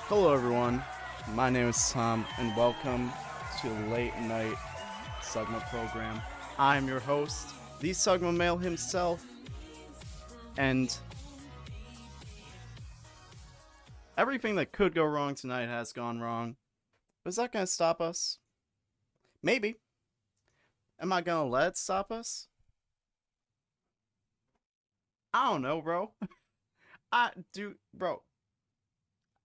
Hello, everyone. My name is Tom, and welcome to the Late Night Sugma program. I am your host, the Sugma male himself, and everything that could go wrong tonight has gone wrong. But is that going to stop us? Maybe. Am I going to let it stop us? I don't know, bro. Bro.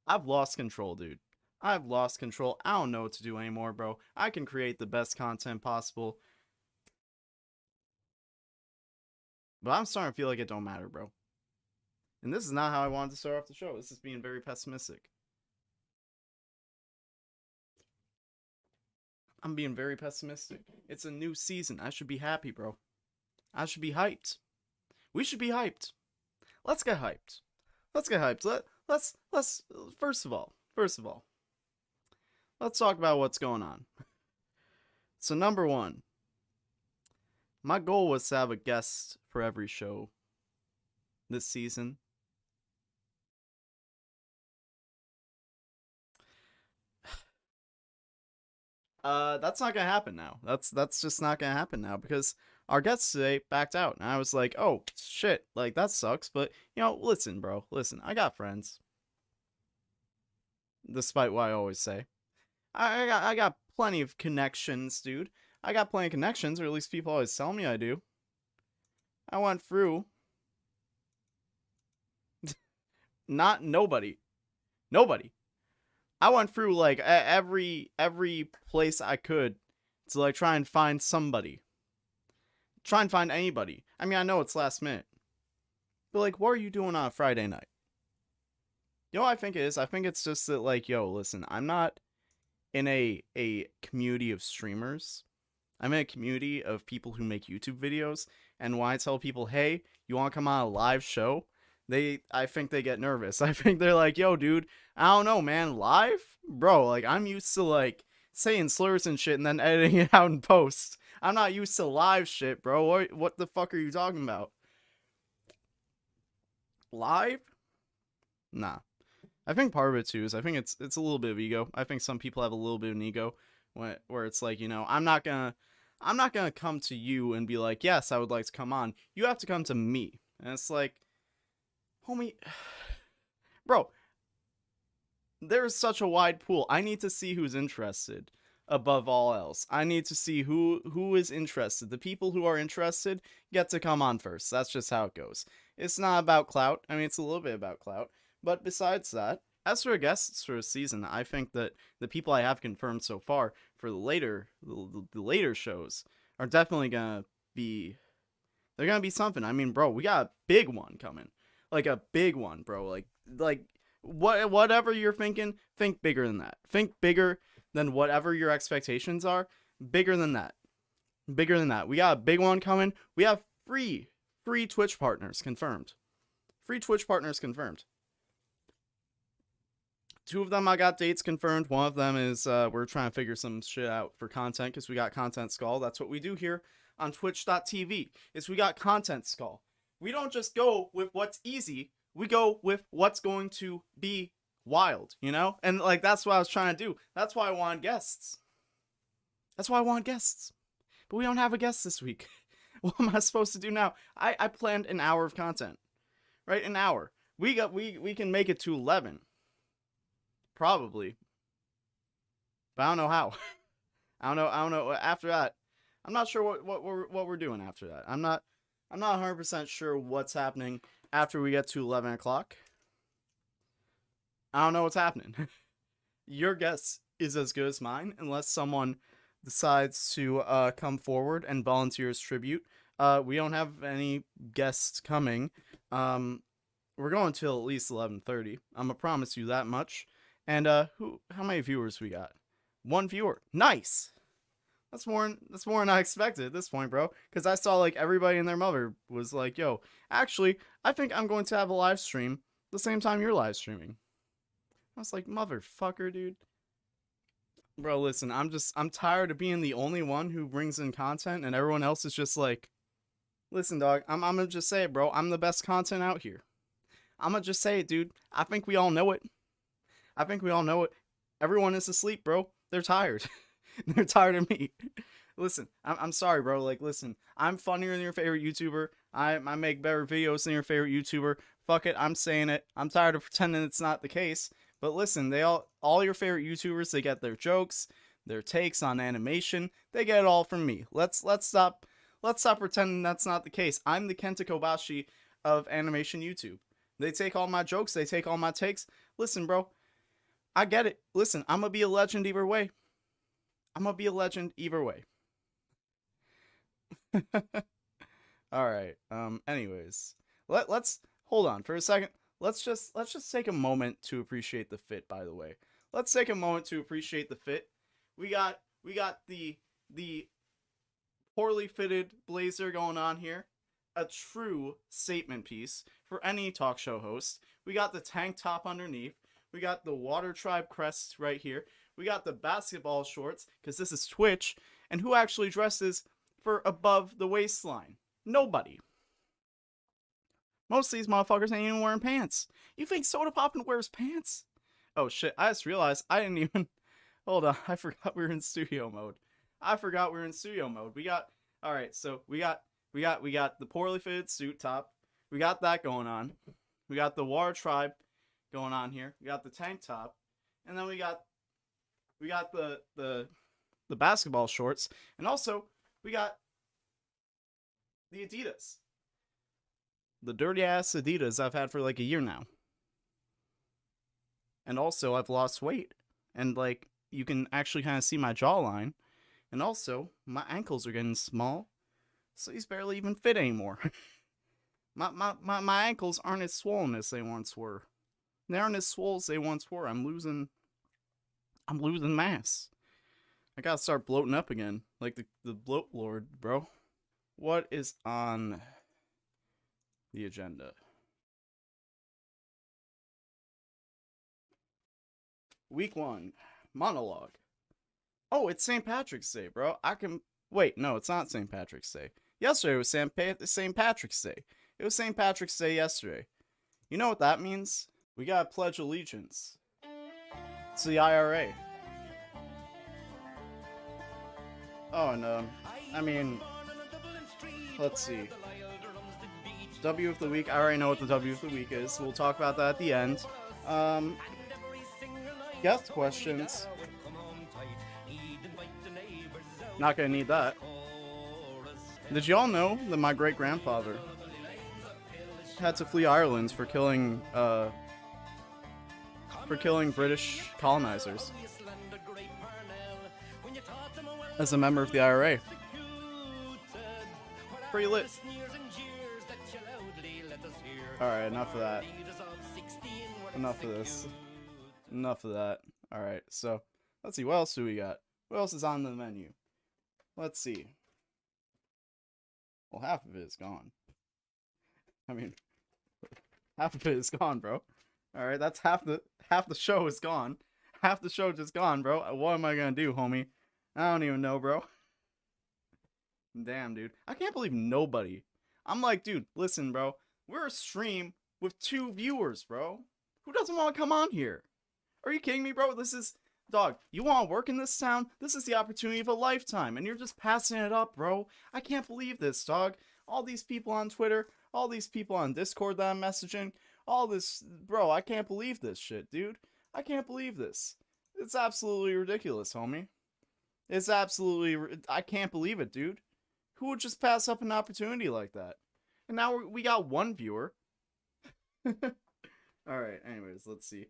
I've lost control, dude. I've lost control. I don't know what to do anymore, bro. I can create the best content possible, but I'm starting to feel like it don't matter, bro. And this is not how I wanted to start off the show. This is being very pessimistic. I'm being very pessimistic. It's a new season. I should be happy, bro. I should be hyped. We should be hyped. Let's get hyped. Let's get hyped. Let's first of all, let's talk about what's going on. So number 1, my goal was to have a guest for every show this season. That's not gonna happen now. That's just not gonna happen now because our guest today backed out, and I was like, oh shit, like that sucks. But listen, bro, listen, I got friends. Despite what I always say, I got plenty of connections, dude. I got plenty of connections, or at least people always tell me I do. I went through not nobody. I went through like every place I could to like try and find somebody. Try and find anybody. I mean, I know it's last minute. But like, what are you doing on a Friday night? You know what I think it is? I think it's just that like, yo, listen, I'm not in a community of streamers. I'm in a community of people who make YouTube videos, and when I tell people, hey, you want to come on a live show? I think they get nervous. I think they're like, yo, dude, I don't know, man, live? Bro, like, I'm used to, like, saying slurs and shit and then editing it out in post. I'm not used to live shit, bro. What the fuck are you talking about? Live? Nah. I think part of it, too, is I think it's a little bit of ego. I think some people have a little bit of an ego where it's like, I'm not gonna come to you and be like, yes, I would like to come on. You have to come to me. And it's like, homie, bro, there's such a wide pool. I need to see who's interested above all else. I need to see who is interested. The people who are interested get to come on first. That's just how it goes. It's not about clout. I mean, it's a little bit about clout. But besides that, as for guests for a season, I think that the people I have confirmed so far for the later shows are definitely gonna be, they're gonna be something. I mean, bro, we got a big one coming. Like a big one, bro. Like whatever you're thinking, think bigger than that. Think bigger than whatever your expectations are. Bigger than that. Bigger than that. We got a big one coming. We have free Twitch partners confirmed. Free Twitch partners confirmed. 2 of them I got dates confirmed. One of them is we're trying to figure some shit out for content because we got content skull. That's what we do here on twitch.tv is we got content skull. We don't just go with what's easy. We go with what's going to be wild, And like that's what I was trying to do. That's why I wanted guests. But we don't have a guest this week. What am I supposed to do now? I planned an hour of content. Right? An hour. We can make it to 11. Probably. But I don't know how. I don't know after that. I'm not sure what we're doing after that. I'm not 100% sure what's happening after we get to 11 o'clock. I don't know what's happening. Your guess is as good as mine, unless someone decides to come forward and volunteer as tribute. We don't have any guests coming. We're going till at least 11:30. I'm gonna promise you that much. And how many viewers we got? 1 viewer. Nice. That's more than I expected at this point, bro. Because I saw like everybody and their mother was like, yo, actually, I think I'm going to have a live stream the same time you're live streaming. I was like, motherfucker, dude. Bro, listen, I'm tired of being the only one who brings in content and everyone else is just like, listen, dog, I'm gonna just say it, bro. I'm the best content out here. I'm gonna just say it, dude. I think we all know it. I think we all know it. Everyone is asleep, bro. They're tired. They're tired of me. Listen, I'm sorry, bro. Like, listen, I'm funnier than your favorite YouTuber. I make better videos than your favorite YouTuber. Fuck it, I'm saying it. I'm tired of pretending it's not the case. But listen, they all your favorite YouTubers, they get their jokes, their takes on animation. They get it all from me. Let's stop pretending that's not the case. I'm the Kenta Kobashi of animation YouTube. They take all my jokes, they take all my takes. Listen, bro, I get it. Listen, I'm gonna be a legend either way. I'm gonna be a legend either way. All right. Anyways, let's hold on for a second. Let's just take a moment to appreciate the fit. By the way, let's take a moment to appreciate the fit. We got the poorly fitted blazer going on here, a true statement piece for any talk show host. We got the tank top underneath. We got the Water Tribe crest right here. We got the basketball shorts, because this is Twitch. And who actually dresses for above the waistline? Nobody. Most of these motherfuckers ain't even wearing pants. You think Soda Poppin' wears pants? Oh shit, I just realized I didn't even... Hold on, I forgot we were in studio mode. We got... Alright, so we got the poorly fitted suit top. We got that going on. We got the Water Tribe going on here. We got the tank top. And then we got the basketball shorts. And also, we got the Adidas. The dirty ass Adidas I've had for like a year now. And also, I've lost weight. And like, you can actually kind of see my jawline. And also, my ankles are getting small. So these barely even fit anymore. my ankles aren't as swollen as they once were. They aren't as swole as they once were. I'm losing mass. I gotta start bloating up again. Like the bloat lord, bro. What is on the agenda? Week 1. Monologue. Oh, it's St. Patrick's Day, bro. Wait, no, it's not St. Patrick's Day. Yesterday was St. Patrick's Day. It was St. Patrick's Day yesterday. You know what that means? We gotta pledge allegiance to the IRA. Oh, and I mean, let's see. W of the week. I already know what the W of the week is. So we'll talk about that at the end. Guest questions. Not gonna need that. Did y'all know that my great grandfather had to flee Ireland for killing British colonizers as a member of the IRA? Pretty lit. Alright, enough of that. Enough of this. Enough of that. Alright, so let's see, what else do we got? What else is on the menu? Let's see. Well, half of it is gone. I mean, half of it is gone, bro. Alright, that's half the show is gone. Half the show just gone, bro. What am I gonna do, homie? I don't even know, bro. Damn, dude. I can't believe nobody. I'm like, dude, listen, bro. We're a stream with 2 viewers, bro. Who doesn't want to come on here? Are you kidding me, bro? This is... Dog, you want to work in this town? This is the opportunity of a lifetime, and you're just passing it up, bro. I can't believe this, dog. All these people on Twitter, all these people on Discord that I'm messaging, all this... Bro, I can't believe this shit, dude. I can't believe this. It's absolutely ridiculous, homie. It's absolutely... I can't believe it, dude. Who would just pass up an opportunity like that? And now we got 1 viewer. Alright, anyways, let's see.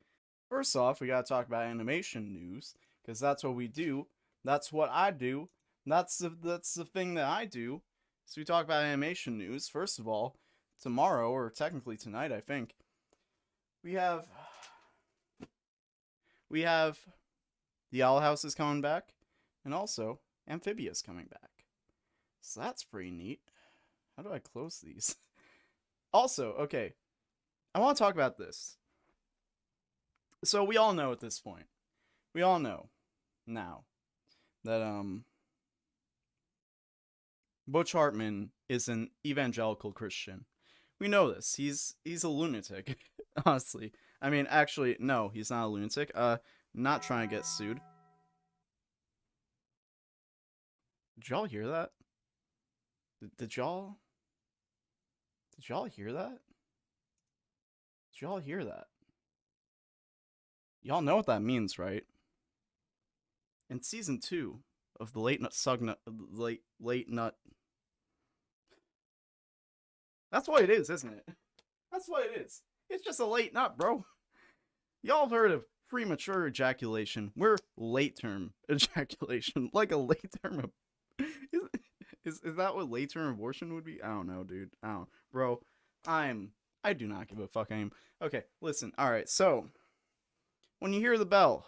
First off, we gotta talk about animation news, because that's what we do. That's what I do. That's the thing that I do. So we talk about animation news. First of all, tomorrow, or technically tonight, I think, we have The Owl House is coming back, and also Amphibia's coming back. So that's pretty neat. How do I close these? Also, okay, I want to talk about this. So we all know at this point, we all know now that Butch Hartman is an evangelical Christian. We know this. He's a lunatic. Honestly, I mean, actually, no, he's not a lunatic. Not trying to get sued. Did y'all hear that? Did y'all? Did y'all hear that? Did y'all hear that? Y'all know what that means, right? In season 2 of the late nut Sugma, late nut. That's what it is, isn't it? That's what it is. It's just a late nut, bro. Y'all have heard of premature ejaculation. We're late term ejaculation. Like a late term. Is that what late term abortion would be? I don't know, dude. I don't. Bro, I do not give a fuck. Okay, listen. Alright, so when you hear the bell,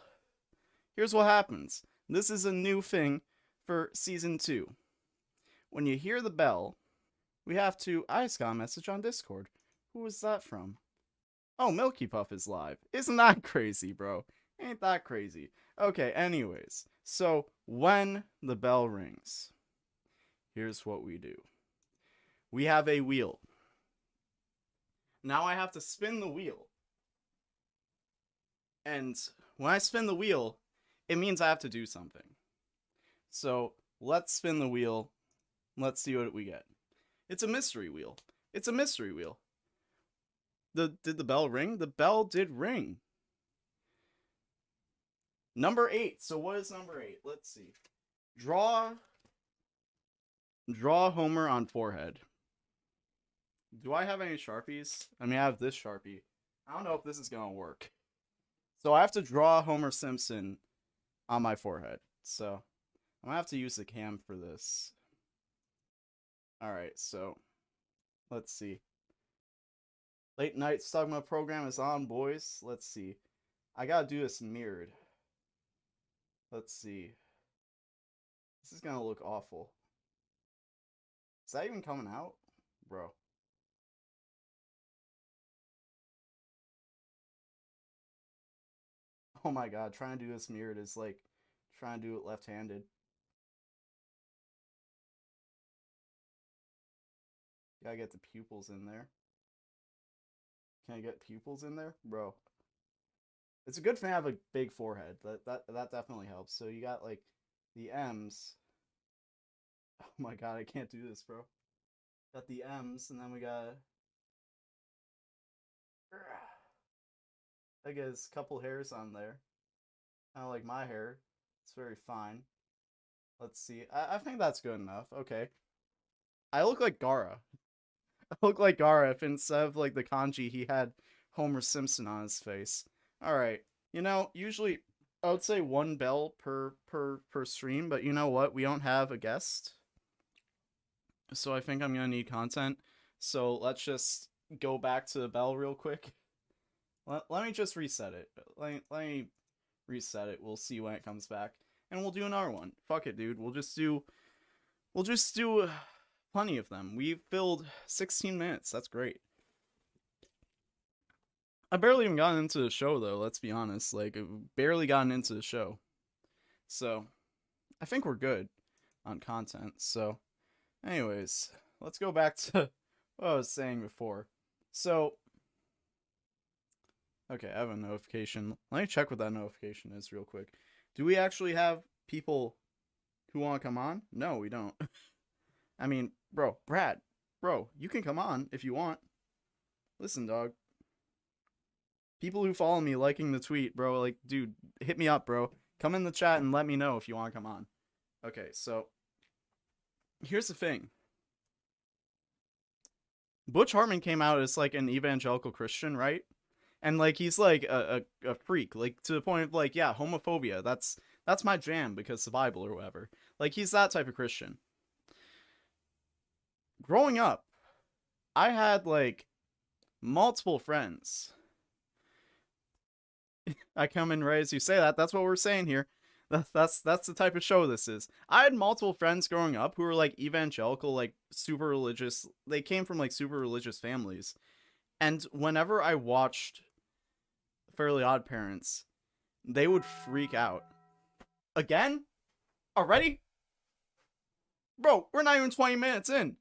here's what happens. This is a new thing for season 2. When you hear the bell, we have to. I just got a message on Discord. Who was that from? Oh, Milky Puff is live. Isn't that crazy, bro? Ain't that crazy? Okay, anyways. So, when the bell rings, here's what we do. We have a wheel. Now I have to spin the wheel. And when I spin the wheel, it means I have to do something. So, let's spin the wheel. Let's see what we get. It's a mystery wheel. It's a mystery wheel. Did the bell ring? The bell did ring. Number 8. So what is number 8? Let's see. Draw Homer on forehead. Do I have any Sharpies? I mean, I have this Sharpie. I don't know if this is going to work. So I have to draw Homer Simpson on my forehead. So I'm going to have to use the cam for this. Alright, so let's see. Late night Sugma program is on, boys. Let's see. I gotta do this mirrored. Let's see. This is gonna look awful. Is that even coming out? Bro. Oh my god, trying to do this mirrored is like trying to do it left-handed. Gotta get the pupils in there. Can I get pupils in there? Bro. It's a good thing I have a big forehead. That definitely helps. So you got like the M's. Oh my god, I can't do this, bro. Got the M's, and then we got I guess a couple hairs on there. Kind of like my hair. It's very fine. Let's see. I think that's good enough. Okay. I look like Gara. I look like Gara if instead of like the kanji he had Homer Simpson on his face. Alright. You know, usually I would say one bell per stream, but you know what? We don't have a guest. So I think I'm gonna need content. So let's just go back to the bell real quick. Let me just reset it. Let me reset it. We'll see when it comes back. And we'll do another one. Fuck it, dude. We'll just do plenty of them. We've filled 16 minutes. That's great. I barely even gotten into the show though, let's be honest. Like barely gotten into the show. So I think we're good on content. So anyways, let's go back to what I was saying before. So okay, I have a notification. Let me check what that notification is real quick. Do we actually have people who want to come on? No, we don't. I mean, bro, Brad, bro, you can come on if you want. Listen, dog. People who follow me liking the tweet, bro, like, dude, hit me up, bro. Come in the chat and let me know if you want to come on. Okay, so here's the thing. Butch Hartman came out as like an evangelical Christian, right? And like he's like a freak, like to the point of like, yeah, homophobia. That's my jam because the Bible or whatever. Like he's that type of Christian. Growing up, I had like multiple friends. I come in right as you say that. That's what we're saying here. That's the type of show this is. I had multiple friends growing up who were like evangelical, like super religious. They came from like super religious families. And whenever I watched Fairly Odd Parents, they would freak out. Again? Already? Bro, we're not even 20 minutes in.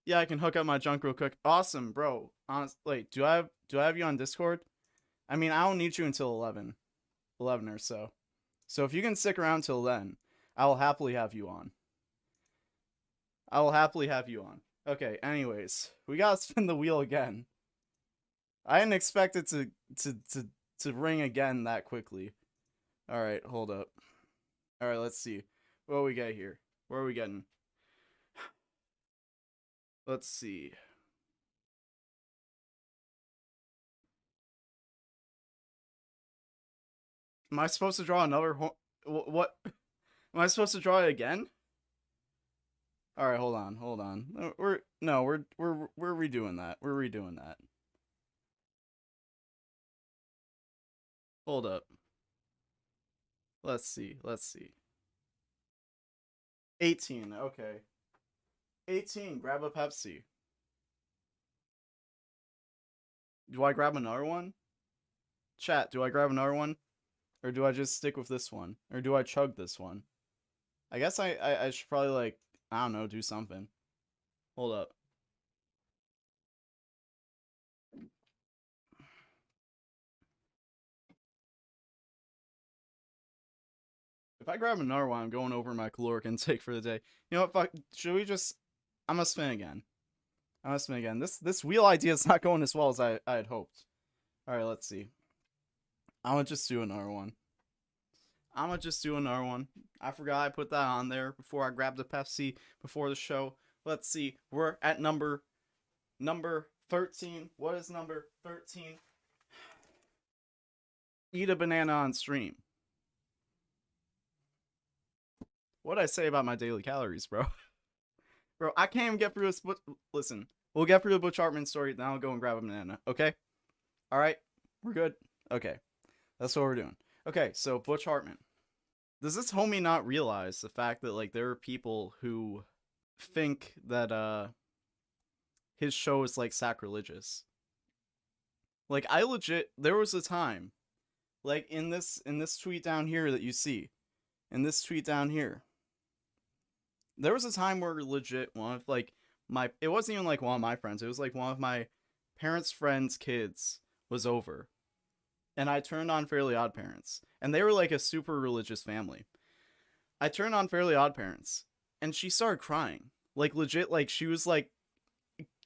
Yeah, I can hook up my junk real quick. Awesome, bro. Wait, do I have you on Discord? I mean, I don't need you until 11 or so. So if you can stick around till then, I will happily have you on. I will happily have you on. Okay, anyways, we gotta spin the wheel again. I didn't expect it to ring again that quickly. Alright, hold up. Alright, let's see. What do we get here? Where are we getting? Let's see. Am I supposed to draw another what? Am I supposed to draw it again? All right, hold on, hold on. We're redoing that. We're redoing that. Hold up. Let's see. Let's see. 18. Okay. 18. Grab a Pepsi. Do I grab another one? Chat, do I grab another one? Or do I just stick with this one? Or do I chug this one? I guess I should probably, like, I don't know, do something. Hold up. If I grab another one, I'm going over my caloric intake for the day. You know what? Fuck. Should we just? I'm gonna spin again. I'm gonna spin again. This wheel idea is not going as well as I had hoped. All right, let's see. I'm gonna just do another one. I'm gonna just do another one. I forgot I put that on there before I grabbed the Pepsi before the show. Let's see. We're at number 13. What is number 13? Eat a banana on stream. What'd I say about my daily calories, bro? Bro, I can't even get through this. Listen, we'll get through the Butch Hartman story, then I'll go and grab a banana, okay? Alright? We're good? Okay. That's what we're doing. Okay, so Butch Hartman. Does this homie not realize the fact that, like, there are people who think that, his show is, like, sacrilegious? Like, I legit, there was a time, like, in this tweet down here that you see, in this tweet down here, there was a time where legit one of, like, it wasn't even, like, one of my friends, it was, like, one of my parents' friends' kids was over, and I turned on Fairly Odd Parents, and they were, like, a super religious family. I turned on Fairly Odd Parents, and she started crying. Like, legit, like, she was, like,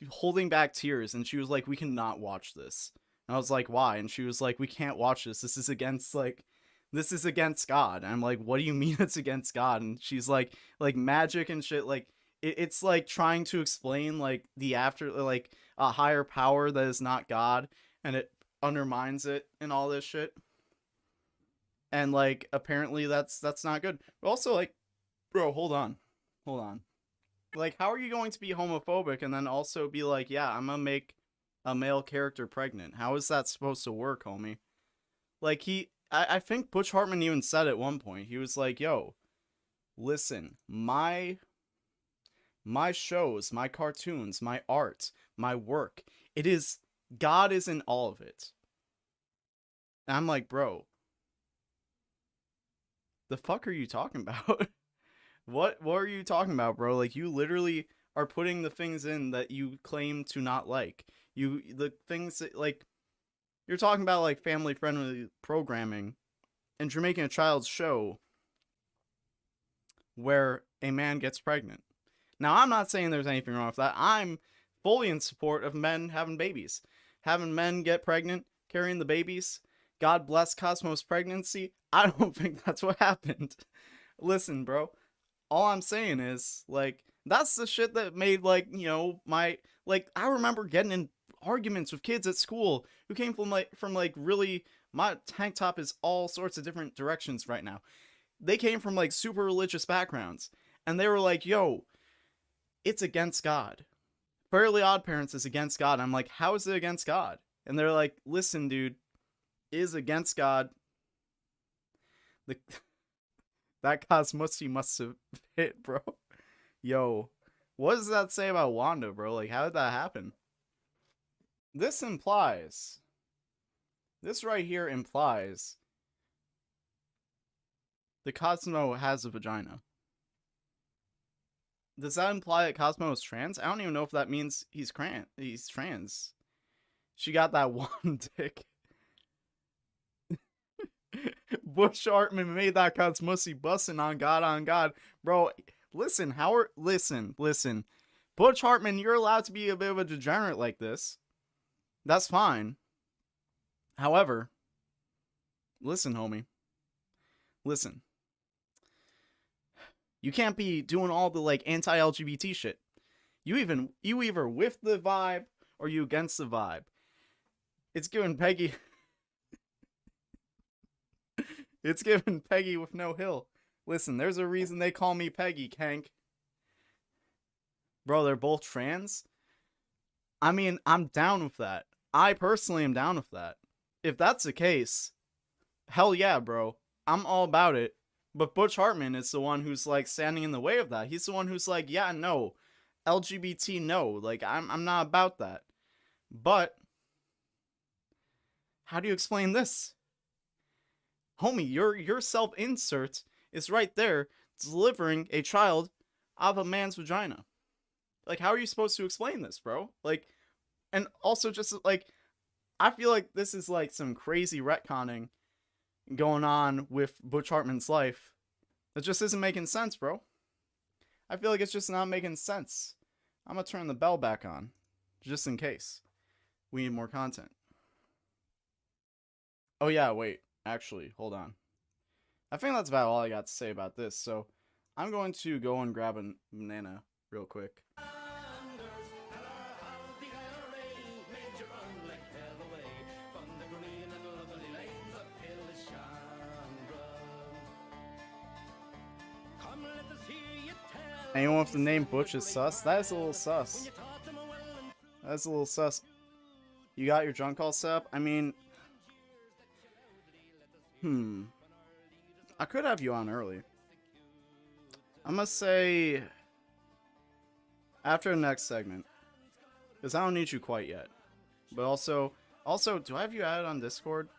holding back tears, and she was like, we cannot watch this. And I was like, why? And she was like, we can't watch this. This is against, like, this is against God. And I'm like, what do you mean it's against God? And she's like magic and shit, like, it's like trying to explain, like, the after, like, a higher power that is not God, and it undermines it and all this shit. And, like, apparently that's not good. But also, like, bro, hold on. Like, how are you going to be homophobic and then also be like, yeah, I'm gonna make a male character pregnant? How is that supposed to work, homie? Like, I think Butch Hartman even said at one point, he was like, yo, listen, my shows, my cartoons, my art, my work, God is in all of it. And I'm like, bro, the fuck are you talking about? What are you talking about, bro? Like, you literally are putting the things in that you claim to not like. The things that, like, you're talking about, like, family friendly programming, and you're making a child's show where a man gets pregnant. Now, I'm not saying there's anything wrong with that. I'm fully in support of men having babies. Having men get pregnant, carrying the babies. God bless Cosmos pregnancy. I don't think that's what happened. Listen, bro. All I'm saying is, like, that's the shit that made, like, you know, I remember getting in arguments with kids at school who came from really, my tank top is all sorts of different directions right now. They came from, like, super religious backgrounds, and they were like, yo, it's against God. Fairly Odd Parents is against God. I'm like, how is it against God? And they're like, listen, dude, it is against God. That Cosmosy must have hit, bro. Yo, what does that say about Wanda, bro? Like, how did that happen? This right here implies the Cosmo has a vagina. Does that imply that Cosmo is trans? I don't even know if that means he's trans. She got that one dick. Bush Hartman made that Cosmussy bussin' on God. Bro, listen, Howard, listen. Butch Hartman, you're allowed to be a bit of a degenerate like this. That's fine. However, listen, homie. Listen. You can't be doing all the like anti-LGBT shit. You either with the vibe or you against the vibe. It's giving Peggy it's giving Peggy with no hill. Listen, there's a reason they call me Peggy, Kank. Bro, they're both trans? I mean, I'm down with that. I personally am down with that. If that's the case, hell yeah, bro. I'm all about it. But Butch Hartman is the one who's like standing in the way of that. He's the one who's like, yeah, no. LGBT no. Like I'm not about that. But how do you explain this? Homie, your self-insert is right there delivering a child out of a man's vagina. Like, how are you supposed to explain this, bro? Like, and also just like, I feel like this is like some crazy retconning going on with Butch Hartman's life. That just isn't making sense, bro. I feel like it's just not making sense. I'm gonna turn the bell back on, just in case we need more content. Oh yeah, wait. Actually, hold on. I think that's about all I got to say about this, so I'm going to go and grab a banana real quick. Anyone with the name Butch is sus? That is a little sus. That's a little sus. You got your drunk call set up? I mean... I could have you on early. I'm gonna say... after the next segment. Because I don't need you quite yet. But also, do I have you added on Discord?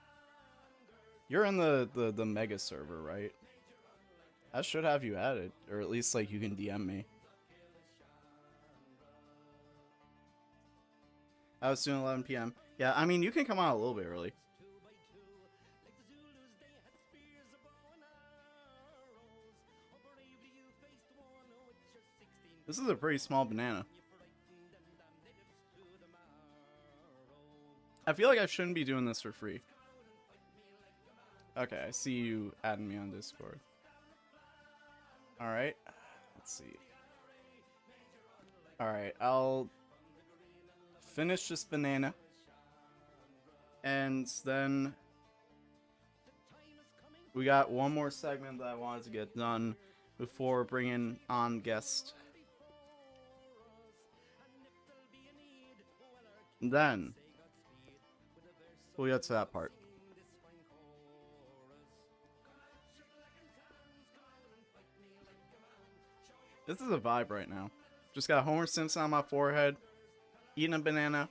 You're in the mega server, right? I should have you added. Or at least, like, you can DM me. I was doing 11 p.m. Yeah, I mean, you can come out a little bit early. This is a pretty small banana. I feel like I shouldn't be doing this for free. Okay, I see you adding me on Discord. Alright. Let's see. Alright, I'll finish this banana. And then we got one more segment that I wanted to get done before bringing on guests. Then we'll get to that part. This is a vibe right now. Just got Homer Simpson on my forehead, eating a banana,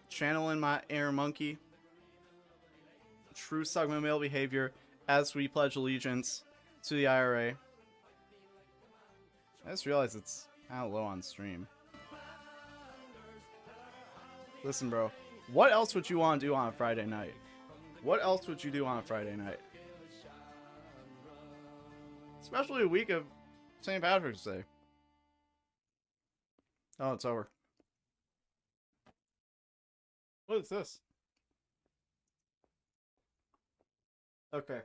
channeling my inner monkey. True Sugma male behavior as we pledge allegiance to the IRA. I just realized it's kind of low on stream. Listen, bro. What else would you want to do on a Friday night? What else would you do on a Friday night? Especially a week of St. Patrick's Day. Oh, it's over. What is this? Okay.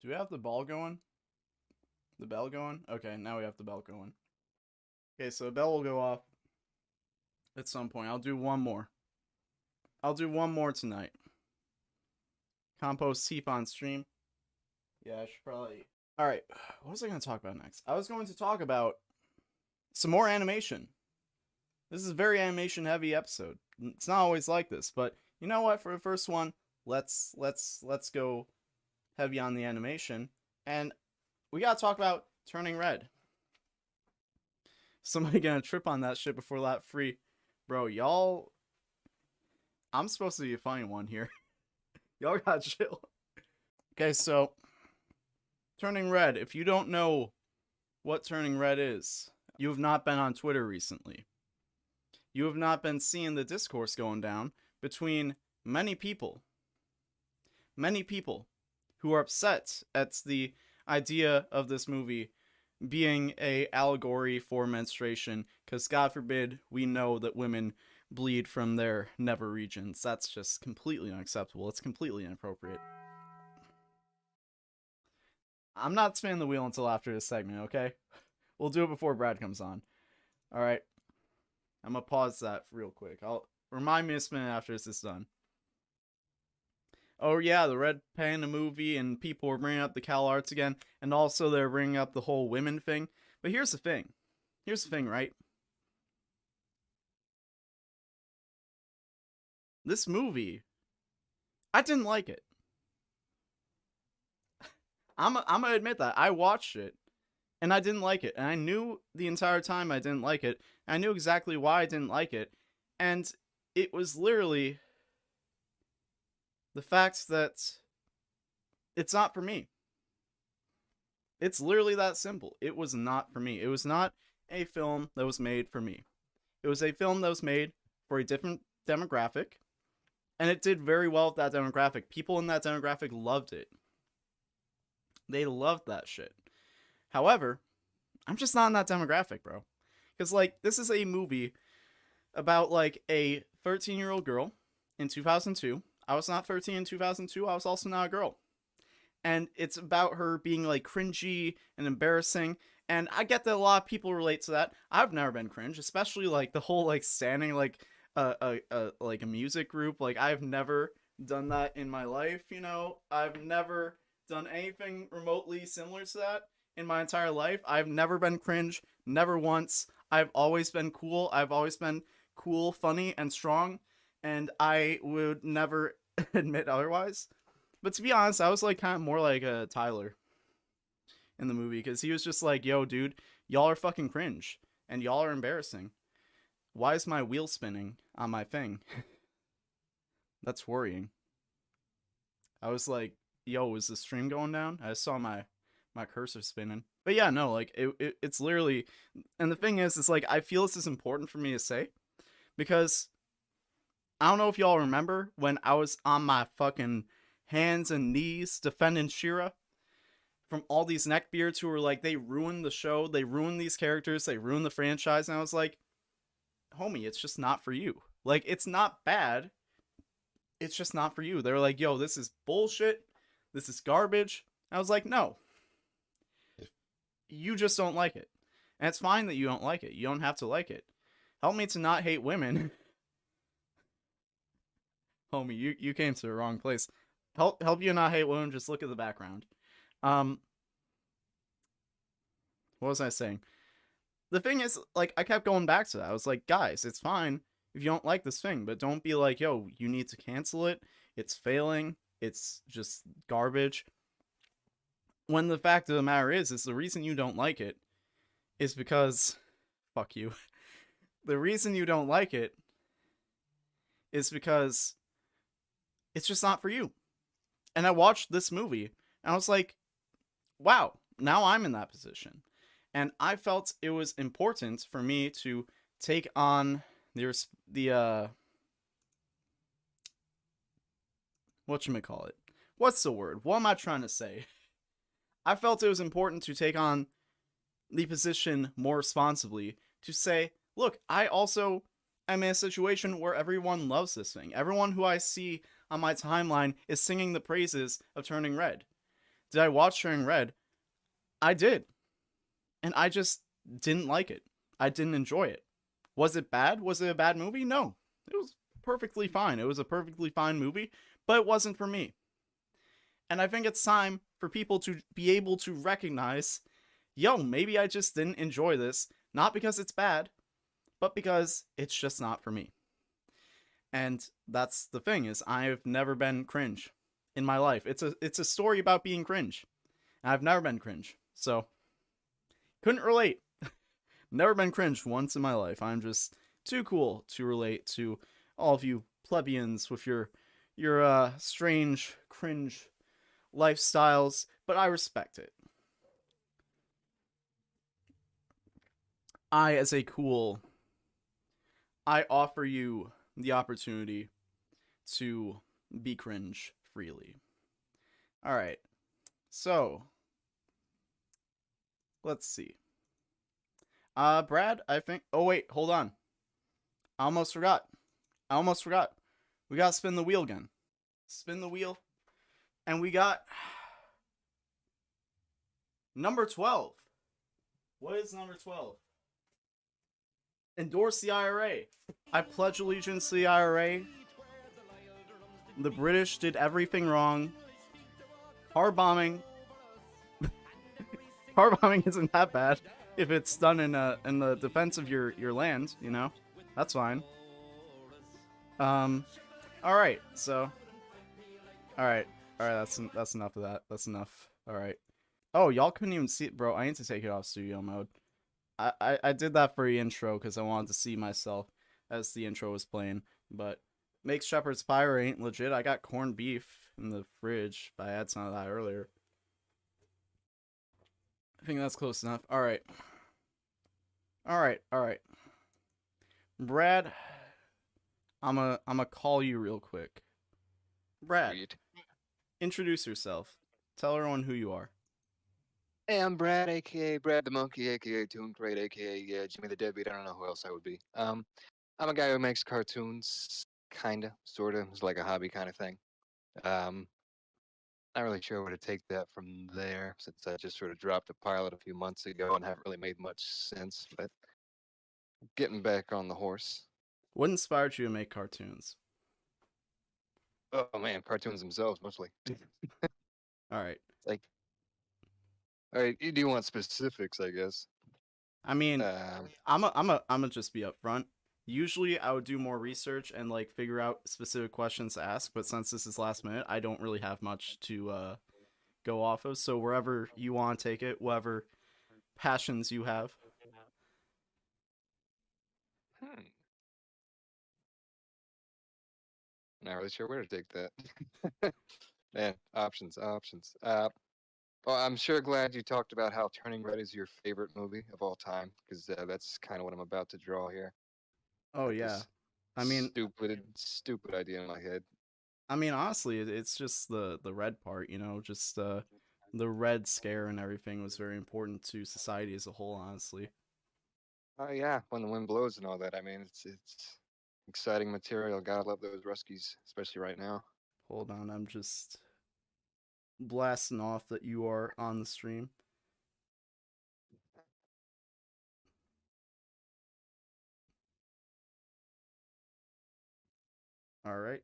Do we have the ball going? The bell going? Okay, now we have the bell going. Okay, so the bell will go off at some point. I'll do one more. I'll do one more tonight. Compost heap on stream. Yeah, I should probably... Alright, what was I going to talk about next? I was going to talk about some more animation. This is a very animation heavy episode. It's not always like this, but you know what? For the first one, let's go heavy on the animation. And we gotta talk about Turning Red. Somebody gonna trip on that shit before that free. Bro, y'all... I'm supposed to be a funny one here. Y'all got chill. Okay, so Turning Red. If you don't know what Turning Red is, you have not been on Twitter recently. You have not been seeing the discourse going down between many people who are upset at the idea of this movie being a allegory for menstruation, because God forbid we know that women bleed from their nether regions. That's just completely unacceptable. It's completely inappropriate. I'm not spinning the wheel until after this segment, okay? We'll do it before Brad comes on. All right. I'm gonna pause that real quick. I'll remind me to spin it after this is done. Oh yeah, the Red Panda movie, and people were bringing up the Cal Arts again, and also they're bringing up the whole women thing. But here's the thing. Here's the thing, right? This movie, I didn't like it. I'm gonna admit that I watched it and I didn't like it, and I knew the entire time I didn't like it. I knew exactly why I didn't like it, and it was literally the fact that it's not for me. It's literally that simple. It was not for me. It was not a film that was made for me. It was a film that was made for a different demographic, and it did very well with that demographic. People in that demographic loved it. They loved that shit. However, I'm just not in that demographic, bro. Because, like, this is a movie about, like, a 13-year-old girl in 2002. I was not 13 in 2002. I was also not a girl. And it's about her being, like, cringy and embarrassing. And I get that a lot of people relate to that. I've never been cringe, especially, like, the whole, like, standing, like, like a music group. Like, I've never done that in my life, you know? I've never done anything remotely similar to that in my entire life. I've never been cringe, never once. I've always been cool. I've always been cool, funny, and strong, and I would never admit otherwise. But to be honest, I was like kind of more like a Tyler in the movie, because he was just like, yo, dude, y'all are fucking cringe and y'all are embarrassing. Why is my wheel spinning on my thing? That's worrying. I was like, yo, is the stream going down? I saw my cursor spinning. But yeah, no, like it's literally, and the thing is, it's like I feel this is important for me to say, because I don't know if y'all remember when I was on my fucking hands and knees defending Shira from all these neckbeards who were like, they ruined the show, they ruined these characters, they ruined the franchise, and I was like, homie, it's just not for you. Like, it's not bad, it's just not for you. They were like, yo, this is bullshit, this is garbage. I was like, no, you just don't like it. And it's fine that you don't like it. You don't have to like it. Help me to not hate women. Homie, you came to the wrong place. Help you not hate women, just look at the background. What was I saying? The thing is, like, I kept going back to that. I was like, guys, it's fine if you don't like this thing, but don't be like, yo, you need to cancel it. It's failing. It's just garbage. When the fact of the matter is the reason you don't like it is because, fuck you. The reason you don't like it is because it's just not for you. And I watched this movie and I was like, wow, now I'm in that position. And I felt it was important for me to take on the whatchamacallit? What's the word? What am I trying to say? I felt it was important to take on the position more responsibly, to say, look, I also am in a situation where everyone loves this thing. Everyone who I see on my timeline is singing the praises of Turning Red. Did I watch Turning Red? I did. And I just didn't like it. I didn't enjoy it. Was it bad? Was it a bad movie? No. It was perfectly fine. It was a perfectly fine movie, but it wasn't for me. And I think it's time for people to be able to recognize, yo, maybe I just didn't enjoy this, not because it's bad, but because it's just not for me. And that's the thing, is I've never been cringe in my life. It's a story about being cringe. And I've never been cringe. So couldn't relate. Never been cringe once in my life. I'm just too cool to relate to all of you plebeians with your your strange, cringe lifestyles, but I respect it. I, as a cool, I offer you the opportunity to be cringe freely. All right, so let's see. Brad, I think. Oh wait, hold on. I almost forgot. I almost forgot. We gotta spin the wheel again. Spin the wheel, and we got number 12. What is number 12? Endorse the IRA. I pledge allegiance to the IRA. The British did everything wrong. Car bombing. Car bombing isn't that bad if it's done in the defense of your land. You know, that's fine. All right. So. All right. All right. That's enough of that. That's enough. All right. Oh, y'all couldn't even see it, bro. I need to take it off studio mode. I did that for the intro because I wanted to see myself as the intro was playing. But make shepherd's pie ain't legit. I got corned beef in the fridge, but I had some of that earlier. I think that's close enough. All right. All right. All right. Brad, I'm a call you real quick. Brad, Sweet. introduce yourself. Tell everyone who you are. Hey, I'm Brad, aka Brad the Monkey, aka ToonCrate, aka Jimmy the Deadbeat. I don't know who else I would be. I'm a guy who makes cartoons, kinda, sorta. It's like a hobby kind of thing. Um, Not really sure where to take that from there, since I just sort of dropped a pilot a few months ago and haven't really made much sense. But getting back on the horse. What inspired you to make cartoons? Oh man, cartoons themselves mostly. All right. Like, all right, do you want specifics? I guess. I mean, Um, I'm a just be upfront. Usually, I would do more research and like figure out specific questions to ask, but since this is last minute, I don't really have much to go off of. So wherever you want to take it, whatever passions you have. hmm, Not really sure where to take that. Man, options, options. Well, I'm sure glad you talked about how Turning Red is your favorite movie of all time, because that's kind of what I'm about to draw here. Oh Got yeah, this I mean, stupid idea in my head. honestly, it's just the red part. You know, just the red scare and everything was very important to society as a whole. Honestly, Oh yeah, when the wind blows and all that. I mean, it's exciting material. Gotta love those Ruskies, especially right now. hold on, I'm just blasting off that you are on the stream. All right.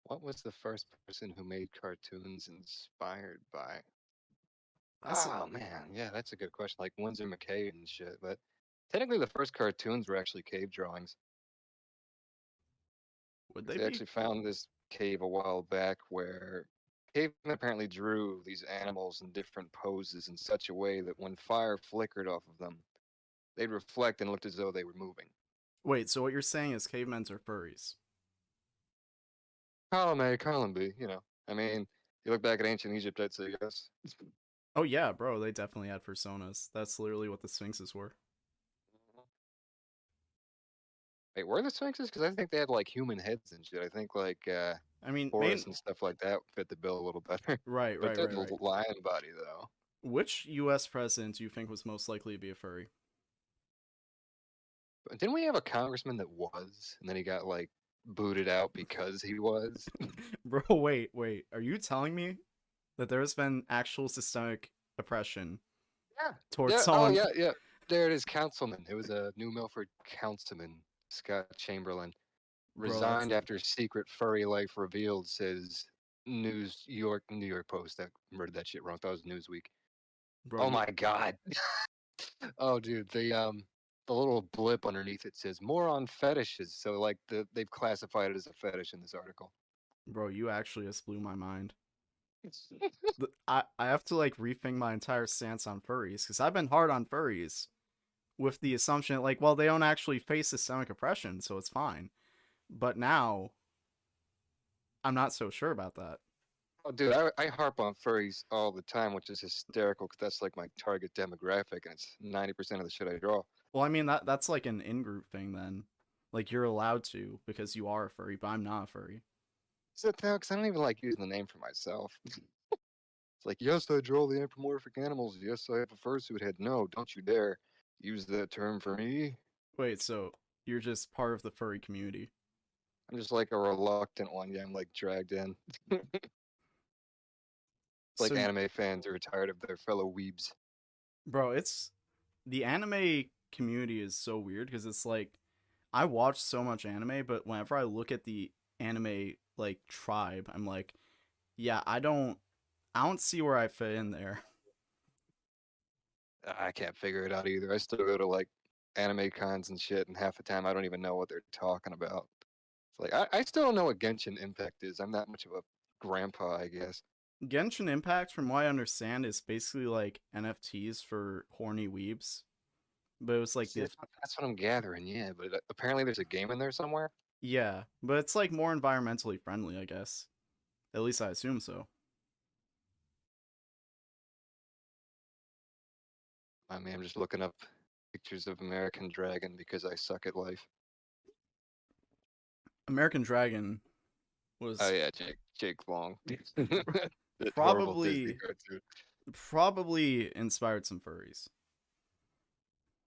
What was the first person who made cartoons inspired by? That's a, Oh man, yeah, that's a good question. Like Winsor McCay and shit. But technically, the first cartoons were actually cave drawings. would 'Cause they they be? actually found this cave a while back where cavemen apparently drew these animals in different poses in such a way that when fire flickered off of them, they'd reflect and looked as though they were moving. Wait, so what you're saying is cavemen's are furries? Column A, column B, you know. I mean, you look back at ancient Egypt, I'd say yes. Oh yeah, bro, they definitely had personas. That's literally what the sphinxes were. Wait, were the Sphinxes? Because I think they had like human heads and shit. I think like I mean, Horus and stuff like that fit the bill a little better. right, But right, that right, right. lion body though. Which U.S. president do you think was most likely to be a furry? But didn't we have a congressman that was, and then he got like booted out because he was? Bro, wait. Are you telling me that there has been actual systemic oppression Yeah. towards Yeah. Oh, someone? yeah. Yeah. There it is. Councilman. It was a New Milford councilman, Scott Chamberlain, Bro, that's resigned after secret furry life revealed. Says New York Post. That worded that shit wrong. That was Newsweek. bro. Oh my God. Oh, dude. The little blip underneath it says more on fetishes. So like they've classified it as a fetish in this article. Bro, you actually just blew my mind. I have to like rethink my entire stance on furries because I've been hard on furries with the assumption like, well, they don't actually face systemic oppression, so it's fine. But now I'm not so sure about that. Oh, dude, I harp on furries all the time, which is hysterical because that's like my target demographic, and it's 90% of the shit I draw. Well, I mean that's like an in-group thing then. Like you're allowed to because you are a furry, but I'm not a furry. So, because I don't even like using the name for myself. It's like, yes, I draw the anthropomorphic animals. Yes, I have a fursuit head. No, don't you dare use that term for me. Wait, so you're just part of the furry community. I'm just like a reluctant one. Yeah, I'm like dragged in. Like So, anime fans who are tired of their fellow weebs. bro, it's the anime community is so weird because it's like I watch so much anime, but whenever I look at the anime like tribe, I'm like, yeah, I don't see where I fit in there. I can't figure it out either. I still go to like anime cons and shit, and half the time I don't even know what they're talking about. It's like I still don't know what Genshin Impact is. I'm not much of a grandpa, I guess. Genshin Impact, from what I understand, is basically like NFTs for horny weebs. But it was like See, the that's what I'm gathering. Yeah, but apparently there's a game in there somewhere. yeah, but it's like more environmentally friendly, I guess. At least I assume so. I mean, I'm just looking up pictures of American Dragon because I suck at life. American Dragon Oh was yeah, Jake Long. That horrible Disney probably cartoon. probably inspired some furries,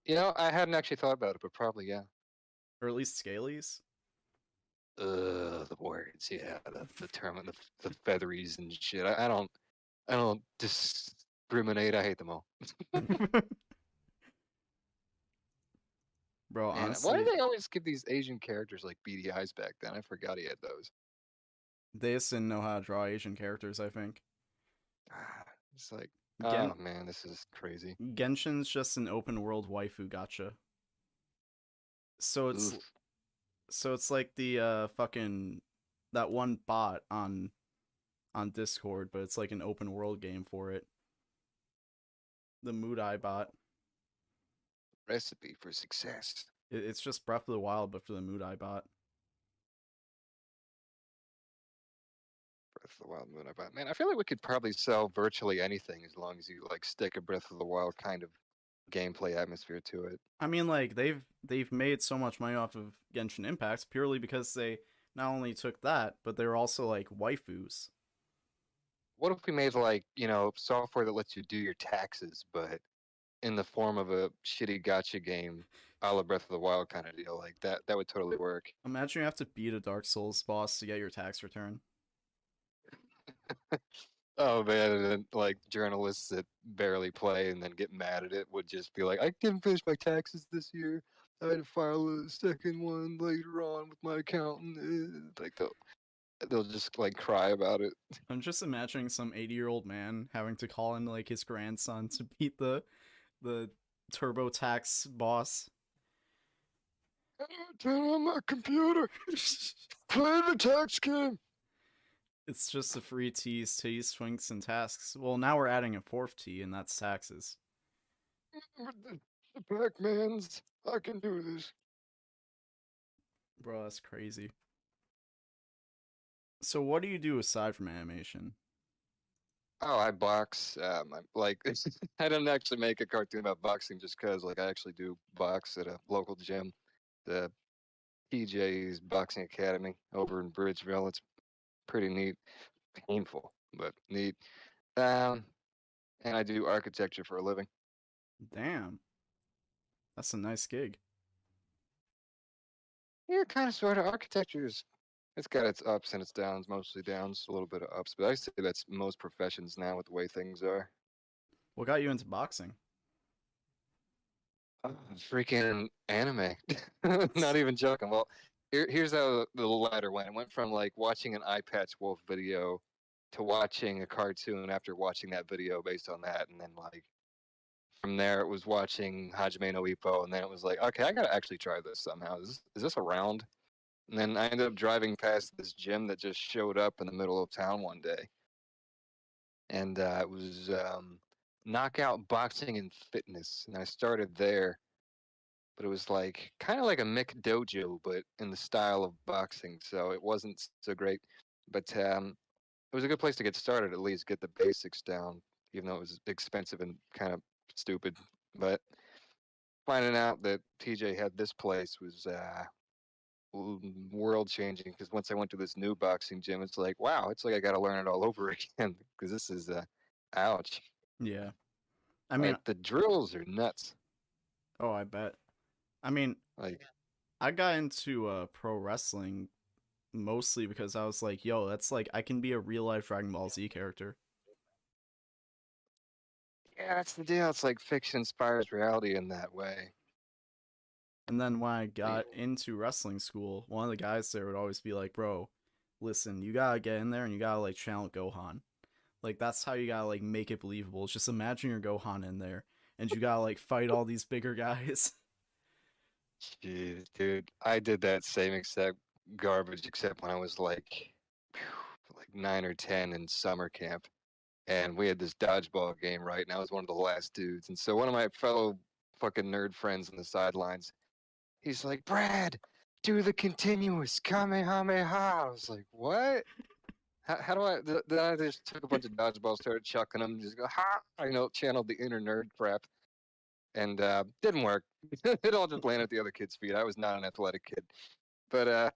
You know, I hadn't actually thought about it, but probably yeah. or at least scalies. The words, yeah, the term, the featheries and shit. I don't discriminate. I hate them all. Bro, And why did honestly, they always give these Asian characters like beady eyes back then? I forgot he had those. they just didn't know how to draw Asian characters, I think. It's like, Gen oh man, this is crazy. Genshin's just an open world waifu gotcha. So it's Oof. so it's like the fucking that one bot on Discord, but it's like an open world game for it. The Mood Eye bot. Recipe for success. It's just Breath of the Wild, but for the Mood Eye bot. Breath of the Wild Moon. Man, I feel like we could probably sell virtually anything as long as you like stick a Breath of the Wild kind of gameplay atmosphere to it. I mean, like they've made so much money off of Genshin Impact purely because they not only took that, but they're also like waifus. What if we made like, you know, software that lets you do your taxes, but in the form of a shitty gotcha game, a la Breath of the Wild kind of deal? Like that would totally work. Imagine you have to beat a Dark Souls boss to get your tax return. Oh man, and then like journalists that barely play and then get mad at it would just be like, I didn't finish my taxes this year. I had to file a second one later on with my accountant. Like they'll just like cry about it. I'm just imagining some 80-year-old man having to call in like his grandson to beat the TurboTax boss. Turn on my computer. Play the tax game. It's just a free tease, swinks, and tasks. Well, now we're adding a fourth T, and that's taxes. The Pac-Mans. I can do this. Bro, that's crazy. So, what do you do aside from animation? Oh, I box. Like I didn't actually make a cartoon about boxing just because, like, I actually do box at a local gym, the PJ's Boxing Academy over in Bridgeville. It's pretty neat, painful but neat. Um, and I do architecture for a living. Damn, that's a nice gig. Yeah, kind of, sort of. Architecture is. It's got its ups and its downs, mostly downs, a little bit of ups. But I say that's most professions now with the way things are. What got you into boxing? Freaking anime. Not even joking. Well, here's how the ladder went. It went from like watching an eye patch wolf video to watching a cartoon after watching that video based on that, and then like from there it was watching Hajime no Ippo, and then it was like, okay, I gotta actually try this somehow. Is this around? And then I ended up driving past this gym that just showed up in the middle of town one day, and it was Knockout Boxing and Fitness, and I started there, but it was like kind of like a Mick dojo, but in the style of boxing. So it wasn't so great. But it was a good place to get started. At least get the basics down, even though it was expensive and kind of stupid. But finding out that TJ had this place was world changing. Because once I went to this new boxing gym, it's like, wow, it's like I got to learn it all over again. Because this is ouch. Yeah. I mean, Like the drills are nuts. oh, I bet. I mean, Like I got into pro wrestling mostly because I was like, yo, that's like I can be a real life Dragon Ball Z character. yeah, that's the deal. It's like fiction inspires reality in that way. And then when I The- got into wrestling school, one of the guys there would always be like, bro, listen, you gotta get in there and you gotta like channel Gohan. Like that's how you gotta like make it believable. It's just imagine your Gohan in there and you gotta like fight all these bigger guys. Jeez, dude, I did that same exact garbage, except when I was like 9 or 10 in summer camp, and we had this dodgeball game, right? And I was one of the last dudes, and so one of my fellow fucking nerd friends on the sidelines, he's like, "Brad, do the continuous Kamehameha." I was like, "What? How do I?" Then I just took a bunch of dodgeballs, started chucking them, just go ha. I channeled the inner nerd crap, and didn't work. It all just landed at the other kid's feet. I was not an athletic kid, but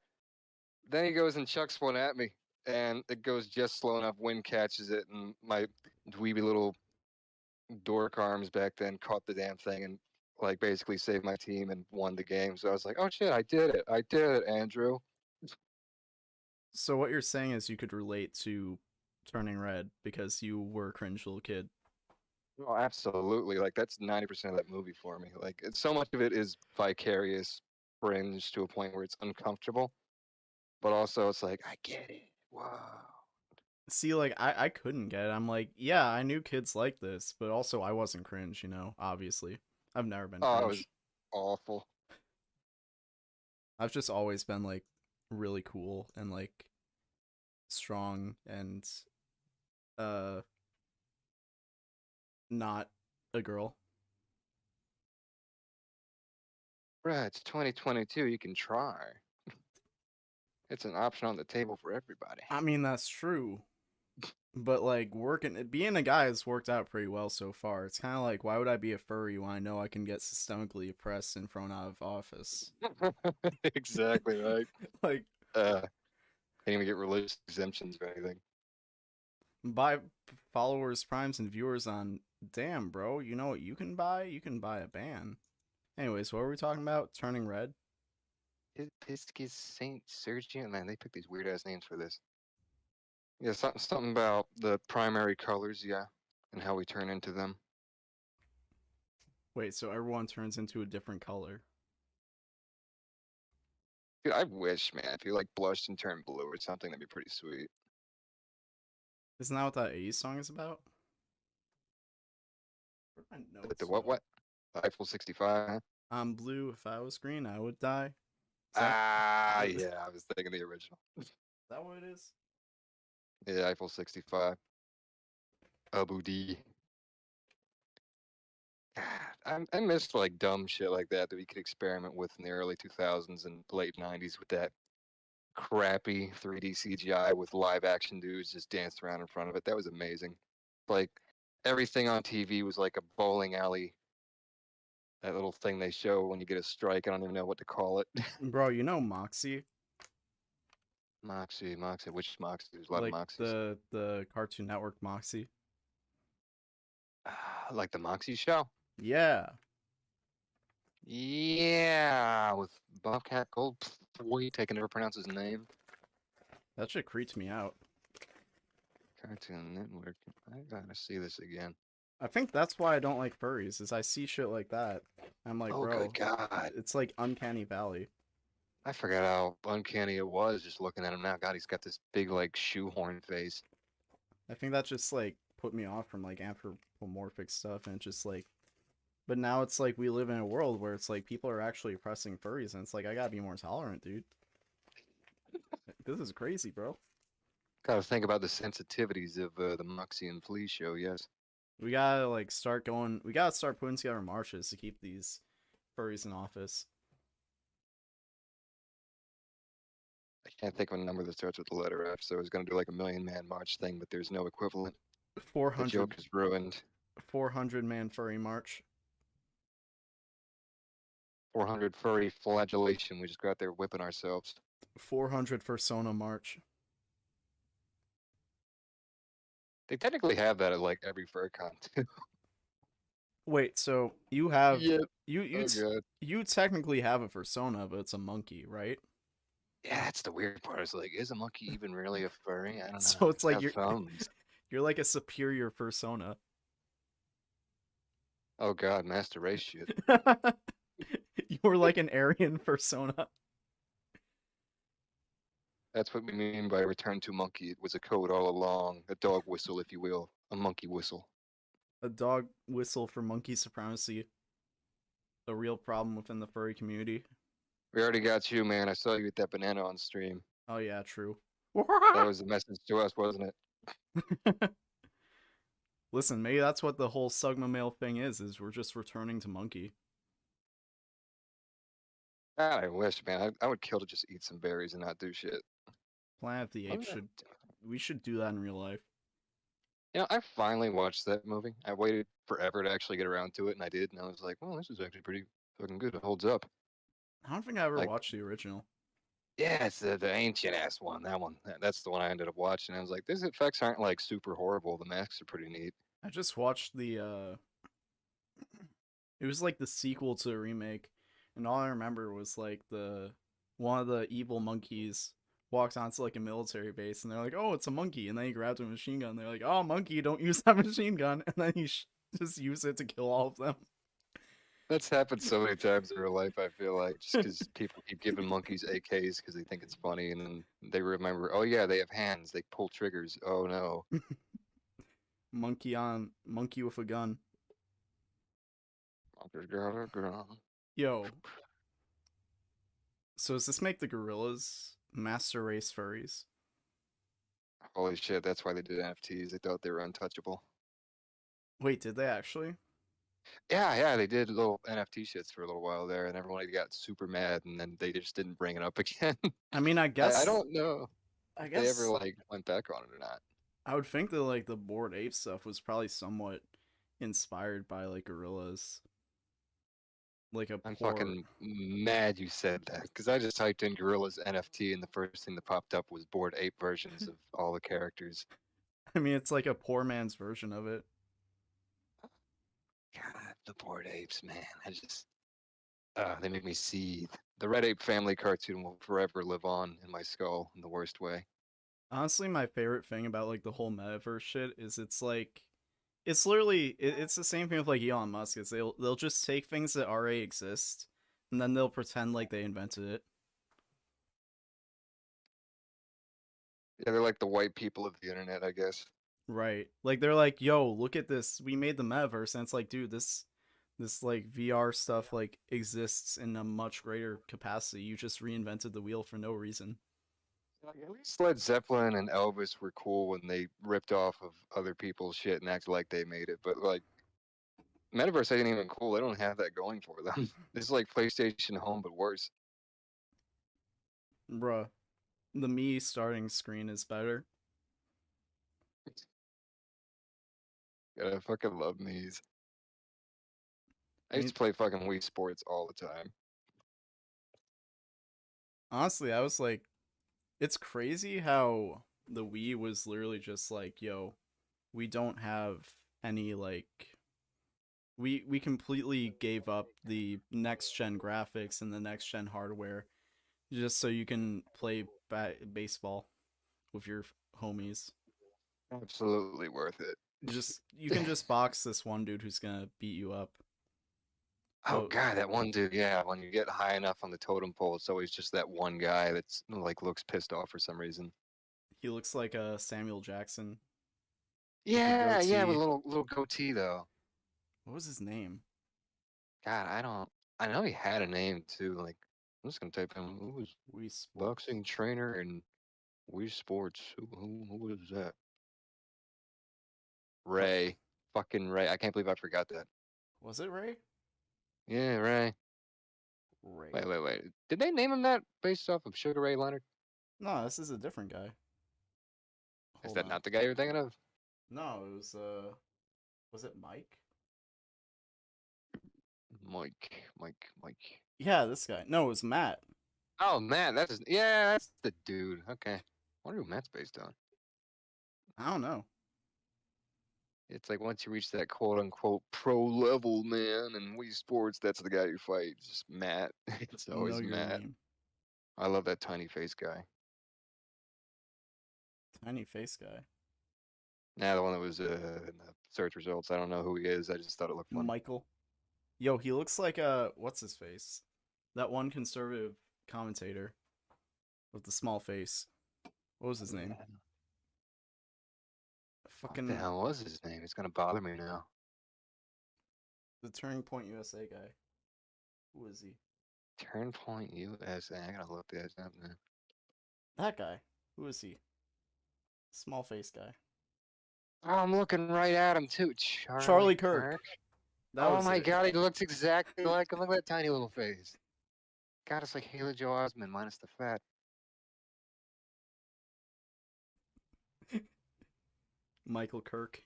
then he goes and chucks one at me, and it goes just slow enough. Wind catches it, and my dweeby little dork arms back then caught the damn thing and like basically saved my team and won the game. So I was like, "Oh shit, I did it! I did it, Andrew." So what you're saying is you could relate to turning red because you were a cringe little kid. Oh, absolutely. Like that's 90% of that movie for me. Like so much of it is vicarious fringe to a point where it's uncomfortable, but also it's like I get it. Wow. See, like I couldn't get it. I'm like, yeah, I knew kids like this, but also I wasn't cringe, obviously. I've never been Oh, it was cringe. awful. I've just always been like really cool and like strong and uh not a girl. Bruh, it's 2022. You can try. It's an option on the table for everybody. I mean, that's true. But like working being a guy has worked out pretty well so far. It's kind of like why would I be a furry when I know I can get systemically oppressed and thrown out of office? Exactly right. Like Can't even get religious exemptions or anything. buy followers, primes and viewers on damn, bro, you know what you can buy? You can buy a ban. Anyways, what were we talking about? Turning red? Piscis Saint Sergian. Man, they pick these weird ass names for this. Yeah, something about the primary colors, yeah, and how we turn into them. Wait, so everyone turns into a different color. Dude, I wish, man, if you like blushed and turned blue or something, that'd be pretty sweet. Isn't that what that 80s song is about? Where'd my The notes what go? what? Eiffel 65. Huh? I'm blue. If I was green, I would die. Is that Ah, is yeah, I was thinking the original. that what it is? Yeah, Eiffel 65. Abu D. I missed like dumb shit like that we could experiment with in the early 2000s and late 90s with that crappy 3D CGI with live action dudes just danced around in front of it. That was amazing. Like everything on TV was like a bowling alley. That little thing they show when you get a strike. I don't even know what to call it. Bro, you know Moxie? Moxie, Moxie. Which Moxie? There's a lot of Like Moxies. the Cartoon Network Moxie? Like the Moxie show. Yeah. Yeah, with Bobcat Goldthwait. I can never pronounce his name. That shit creeps me out. Cartoon Network. I gotta see this again. I think that's why I don't like furries, is I see shit like that. I'm like, Oh, bro, good God. it's like Uncanny Valley. I forgot how uncanny it was just looking at him now. God, he's got this big, like, shoehorn face. I think that just like put me off from like anthropomorphic stuff and just like but now it's like we live in a world where it's like people are actually oppressing furries and it's like I gotta be more tolerant, dude. This is crazy, bro. Gotta think about the sensitivities of the Moxie and Flea show, yes. We gotta like start going. We gotta start putting together marches to keep these furries in office. Can't think of a number that starts with the letter F, so I was gonna do like a Million Man March thing, but there's no equivalent. The 400, joke is ruined. 400 man furry march. 400 furry flagellation. We just got there whipping ourselves. 400 persona march. They technically have that at like every fur con too. Wait, so you have Yep. you you Oh t- god. you technically have a persona, but it's a monkey, right? Yeah, that's the weird part. Is like, is a monkey even really a furry? I don't So know. it's It's like got you're thumbs. you're like a superior persona. Oh god, master race shit. You're like an Aryan persona. That's what we mean by return to monkey. It was a code all along, a dog whistle, if you will, a monkey whistle. A dog whistle for monkey supremacy. A real problem within the furry community. We already got you, man. I saw you eat that banana on stream. Oh yeah, true. That was the message to us, wasn't it? Listen, maybe that's what the whole Sugma male thing is we're just returning to monkey. God, I wish, man. I would kill to just eat some berries and not do shit. Planet of the What Apes was I should we should do that in real life. You know, I finally watched that movie. I waited forever to actually get around to it, and I did. And I was like, well, this is actually pretty fucking good. It holds up. I don't think I ever Like, watched the original. yeah, it's the ancient ass one. That one. That's the one I ended up watching. I was like, these effects aren't like super horrible. The masks are pretty neat. I just watched the it was like the sequel to the remake, and all I remember was like the one of the evil monkeys walked onto like a military base, and they're like, "Oh, it's a monkey," and then he grabbed a machine gun. They're like, "Oh, monkey, don't use that machine gun," and then he just used it to kill all of them. That's happened so many times in real life. I feel like just because people keep giving monkeys AKs because they think it's funny, and then they remember, oh yeah, they have hands. They pull triggers. Oh no. Monkey with a gun. Monkey's got a gun. Yo, so does this make the gorillas master race furries? Holy shit! That's why they did NFTs. They thought they were untouchable. Wait, did they actually? Yeah, they did little NFT shits for a little while there, and everyone got super mad, and then they just didn't bring it up again. I mean, I don't know I if they ever guess like went back on it or not. I would think that like the Bored Ape stuff was probably somewhat inspired by like gorillas, like a I'm poor. fucking mad you said that because I just typed in gorillas NFT, and the first thing that popped up was bored ape versions of all the characters. I mean, it's like a poor man's version of it. God, the bored apes, man. They make me seethe. The Red Ape Family cartoon will forever live on in my skull in the worst way. Honestly, my favorite thing about like the whole metaverse shit is it's like it's literally it's the same thing with like Elon Musk. Is they'll just take things that already exist and then they'll pretend like they invented it. Yeah, they're like the white people of the internet, I guess. Right. Like they're like, "Yo, look at this. We made the metaverse." And it's like, "Dude, this like VR stuff like exists in a much greater capacity. You just reinvented the wheel for no reason." Like, at least Led Zeppelin and Elvis were cool when they ripped off of other people's shit and acted like they made it. But like Metaverse ain't even cool. They don't have that going for them. This is like PlayStation Home, but worse. Bruh, the me starting screen is better. Gotta fucking love these. I I used mean, to play fucking Wii Sports all the time. honestly, I was like, it's crazy how the Wii was literally just like, "Yo, we don't have any like we completely gave up the next gen graphics and the next gen hardware just so you can play baseball with your homies. Absolutely worth it. Just you can just box this one dude who's gonna beat you up, Oh but god, that one dude, yeah, when you get high enough on the totem pole, it's always just that one guy that's like looks pissed off for some reason. he looks like a Samuel Jackson with a Yeah, with a goatee. little goatee though. What was his name? God, I don't. I know he had a name too. Like, I'm just gonna type in who was Wii Sports. boxing trainer in Wii Sports. Who was that? Oh, Ray, fucking Ray. I can't believe I forgot that. was it Ray? Yeah, Ray. Ray. Wait. Did they name him that based off of Sugar Ray Leonard? No, this is a different guy. Is Hold that on. not the guy you're thinking of? No, it was it Mike? Mike. Yeah, this guy. No, it was Matt. Oh, Matt, yeah, that's the dude. Okay. I wonder who Matt's based on. I don't know. It's like once you reach that quote unquote pro level, man, in Wii Sports, that's the guy you fight. It's just Matt. It's Know always your Matt. meme. I love that tiny face guy. Tiny face guy. Nah, the one that was in the search results. I don't know who he is. I just thought it looked funny. Michael. Yo, he looks like what's his face? That one conservative commentator with the small face. What was his name? What the Fucking hell was his name? It's gonna bother me now. the Turning Point USA guy. Who is he? Turn Point USA. I gotta look that up, man. That guy. Who is he? Small face guy. Oh, I'm looking right at him too. Charlie Charlie Kirk. Kirk. That Oh was my it. god, he looks exactly like him. Look at that tiny little face. God, it's like Haley Joel Osment minus the fat. Michael Kirk.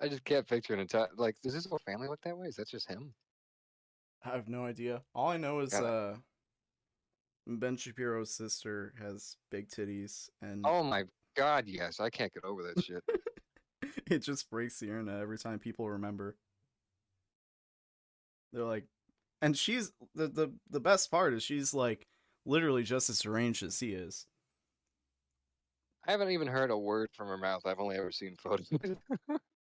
I just can't picture an entire like. Does his whole family look that way? Is that just him? I have no idea. All I know is God. Ben Shapiro's sister has big titties and Oh my god, yes. I can't get over that shit. it just breaks the internet every time people remember. They're like, and she's the best part is she's like literally just as deranged as he is. I haven't even heard a word from her mouth. I've only ever seen photos.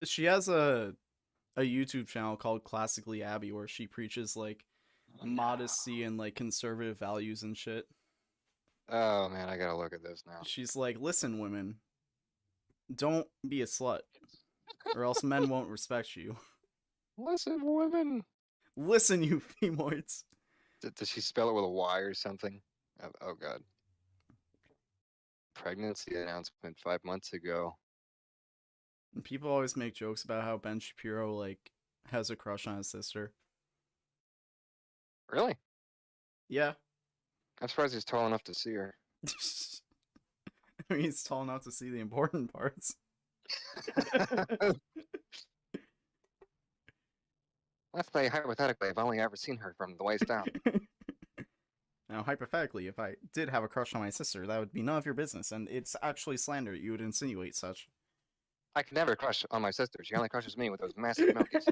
She has a YouTube channel called Classically Abby where she preaches like Oh, modesty and like conservative values and shit. oh man, I gotta look at this now. She's like, listen, women, don't be a slut, or else men won't respect you. Listen, women. Listen, you femoids. Does she spell it with a Y or something? Oh god. Pregnancy announcement 5 months ago. And people always make jokes about how Ben Shapiro like has a crush on his sister. Really? Yeah. I'm surprised he's tall enough to see her. I mean, he's tall enough to see the important parts. Let's say hypothetically, I've only ever seen her from the waist down. Now, hypothetically, if I did have a crush on my sister, that would be none of your business, and it's actually slander. You would insinuate such. I could never crush on my sister. She only crushes me with those massive milkies.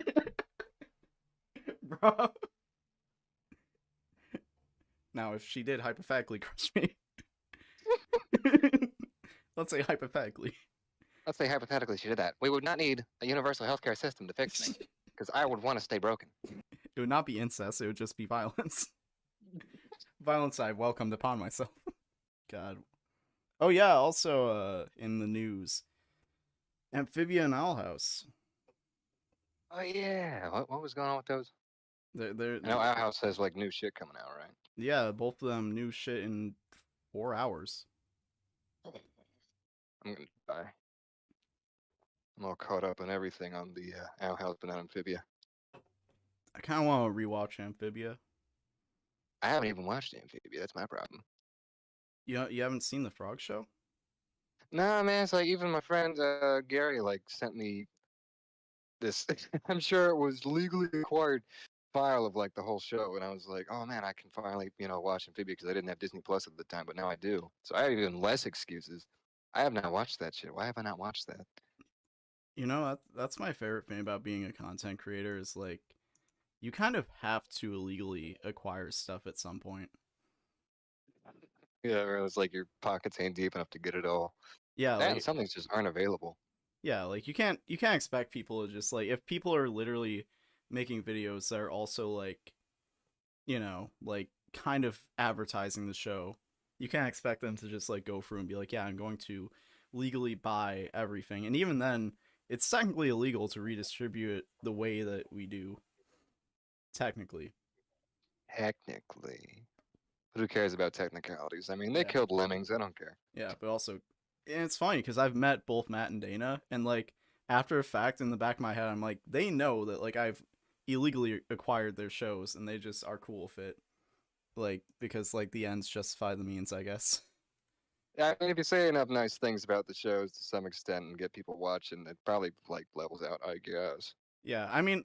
Bro. Now, if she did hypothetically crush me, let's say hypothetically. Let's say hypothetically she did that. We would not need a universal healthcare system to fix me, because I would want to stay broken. It would not be incest, it would just be violence. Violence I welcomed upon myself. God. Oh yeah, also in the news, Amphibia and Owl House. Oh yeah, what was going on with those? They're I know Our House has like new shit coming out, right? yeah, both of them new shit in 4 hours. I'm gonna die. I'm all caught up on everything on the Our House, but not Amphibia. I kind of want to rewatch Amphibia. I haven't even watched Amphibia. That's my problem. You haven't seen the Frog Show? Nah, man. It's like even my friend Gary like sent me this. I'm sure it was legally acquired file of like the whole show, and I was like, oh man, I can finally watch Amphibia because I didn't have Disney Plus at the time, but now I do. So I have even less excuses. I have not watched that shit. Why have I not watched that? You know, that's my favorite thing about being a content creator is like you kind of have to illegally acquire stuff at some point. Yeah, it was like your pockets ain't deep enough to get it all. Yeah, And like some things just aren't available. yeah, like you can't expect people to just like if people are literally making videos that are also like like kind of advertising the show, you can't expect them to just like go through and be like, yeah, I'm going to legally buy everything. And even then, it's technically illegal to redistribute it the way that we do. Technically. Technically. But who cares about technicalities? I mean, they Yeah. killed lemmings. I don't care. Yeah, but also, and it's funny because I've met both Matt and Dana, and like after a fact, in the back of my head, I'm like, they know that like I've illegally acquired their shows and they just are cool with it. Like because like the ends justify the means, I guess. I mean, if you say enough nice things about the shows to some extent and get people watching, it probably like levels out, I guess. Yeah, I mean,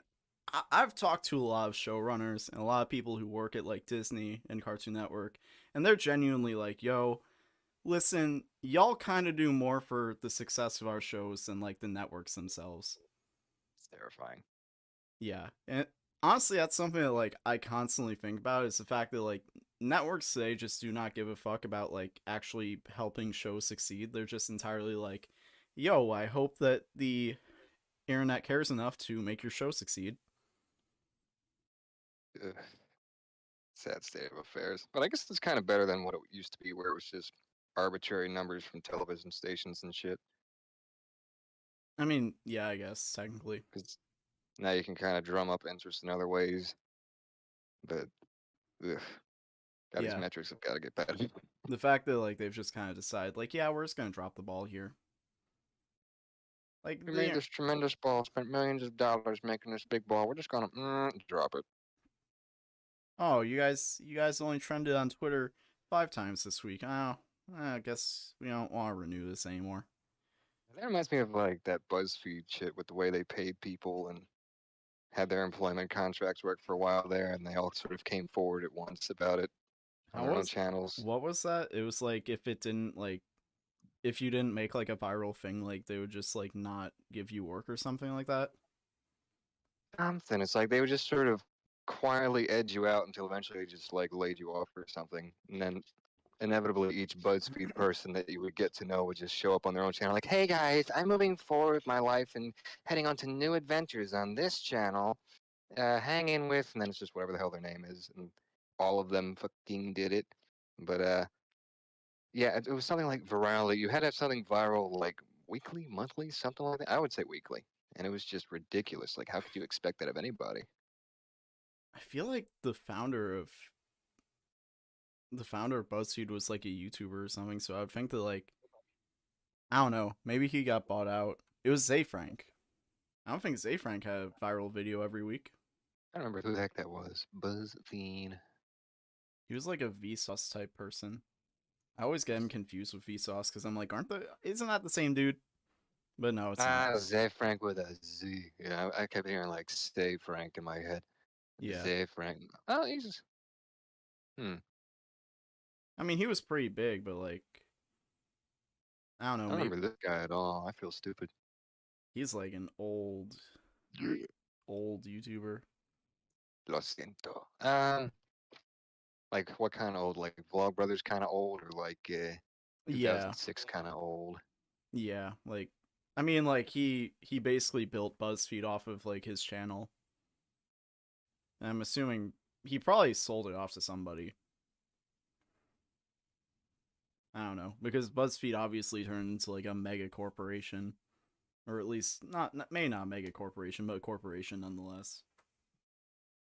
I've talked to a lot of showrunners and a lot of people who work at like Disney and Cartoon Network, and they're genuinely like, "Yo, listen, y'all kind of do more for the success of our shows than like the networks themselves." It's terrifying. Yeah, and honestly, that's something that like I constantly think about is the fact that like networks today just do not give a fuck about like actually helping shows succeed. They're just entirely like, "Yo, I hope that the internet cares enough to make your show succeed." Ugh, sad state of affairs. But I guess it's kind of better than what it used to be, where it was just arbitrary numbers from television stations and shit. I mean, yeah, I guess technically. Because now you can kind of drum up interest in other ways. But ugh, God, these Yeah, metrics have got to get better. the fact that like they've just kind of decided like, yeah, we're just gonna drop the ball here. Like We made the this tremendous ball, spent millions of dollars making this big ball. We're just gonna drop it. oh, you guys only trended on Twitter 5 times this week. Oh, I guess we don't want to renew this anymore. That reminds me of like that BuzzFeed shit with the way they paid people and had their employment contracts work for a while there, and they all sort of came forward at once about it on How their own was channels. what was that? It was like if it didn't like if you didn't make like a viral thing, like they would just like not give you work or something like that. Something. It's like they would just sort of quietly edge you out until eventually they just like laid you off or something, and then inevitably each BuzzFeed person that you would get to know would just show up on their own channel, like, "Hey guys, I'm moving forward with my life and heading on to new adventures on this channel. Hang in with," and then it's just whatever the hell their name is, and all of them fucking did it. But yeah, it was something like virality. You had to have something viral like weekly, monthly, something like that. I would say weekly, and it was just ridiculous. Like, how could you expect that of anybody? I feel like the founder of BuzzFeed was like a YouTuber or something, so I would think that like I don't know, maybe he got bought out. It was Zay Frank. I don't think Zay Frank had a viral video every week. I don't remember who the heck that was. BuzzFeed. He was like a Vsauce type person. I always get him confused with Vsauce because I'm like, isn't that the same dude? But no, it's not. Ah, Zay Frank with a Z. Yeah, I kept hearing like Stay Frank in my head. Yeah. Zay Frank. Oh, he's. Hmm. I mean, he was pretty big, but like, I don't know, I don't maybe remember this guy at all. I feel stupid. he's like an old, Yeah. old YouTuber. Lo siento. Like what kind of old? Like Vlogbrothers kind of old, or like Yeah. 2006 kind of old? Yeah. Like, I mean, like he basically built BuzzFeed off of like his channel. And I'm assuming he probably sold it off to somebody. I don't know because BuzzFeed obviously turned into like a mega corporation, or at least not mega corporation, but a corporation nonetheless.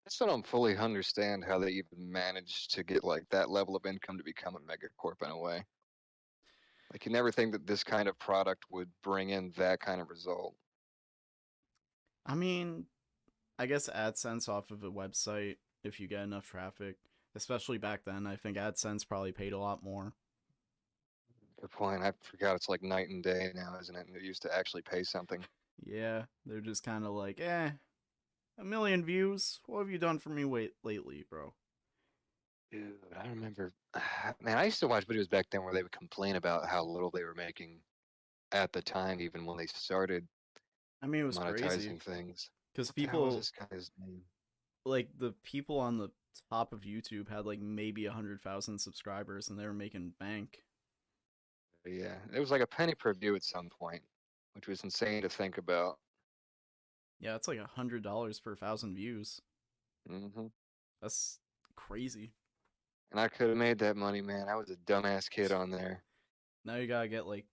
I still don't fully understand how they even managed to get like that level of income to become a megacorp in a way. Like you never think that this kind of product would bring in that kind of result. I mean, I guess AdSense off of a website if you get enough traffic, especially back then. I think AdSense probably paid a lot more. Good point. I forgot it's like night and day now, isn't it? And it used to actually pay something. Yeah, they're just kind of like, 1 million views. What have you done for me lately, bro? Dude, I remember, man, I used to watch videos back then where they would complain about how little they were making at the time, even when they started I mean, it was crazy monetizing things. because What the hell was people this guy's name? like the people on the top of YouTube had like maybe 100,000 subscribers and they were making bank. Yeah, it was like a penny per view at some point, which was insane to think about. Yeah, it's like $100 per 1,000 views. Hmm. That's crazy. And I could have made that money, man. I was a dumbass kid on there. Now you gotta get like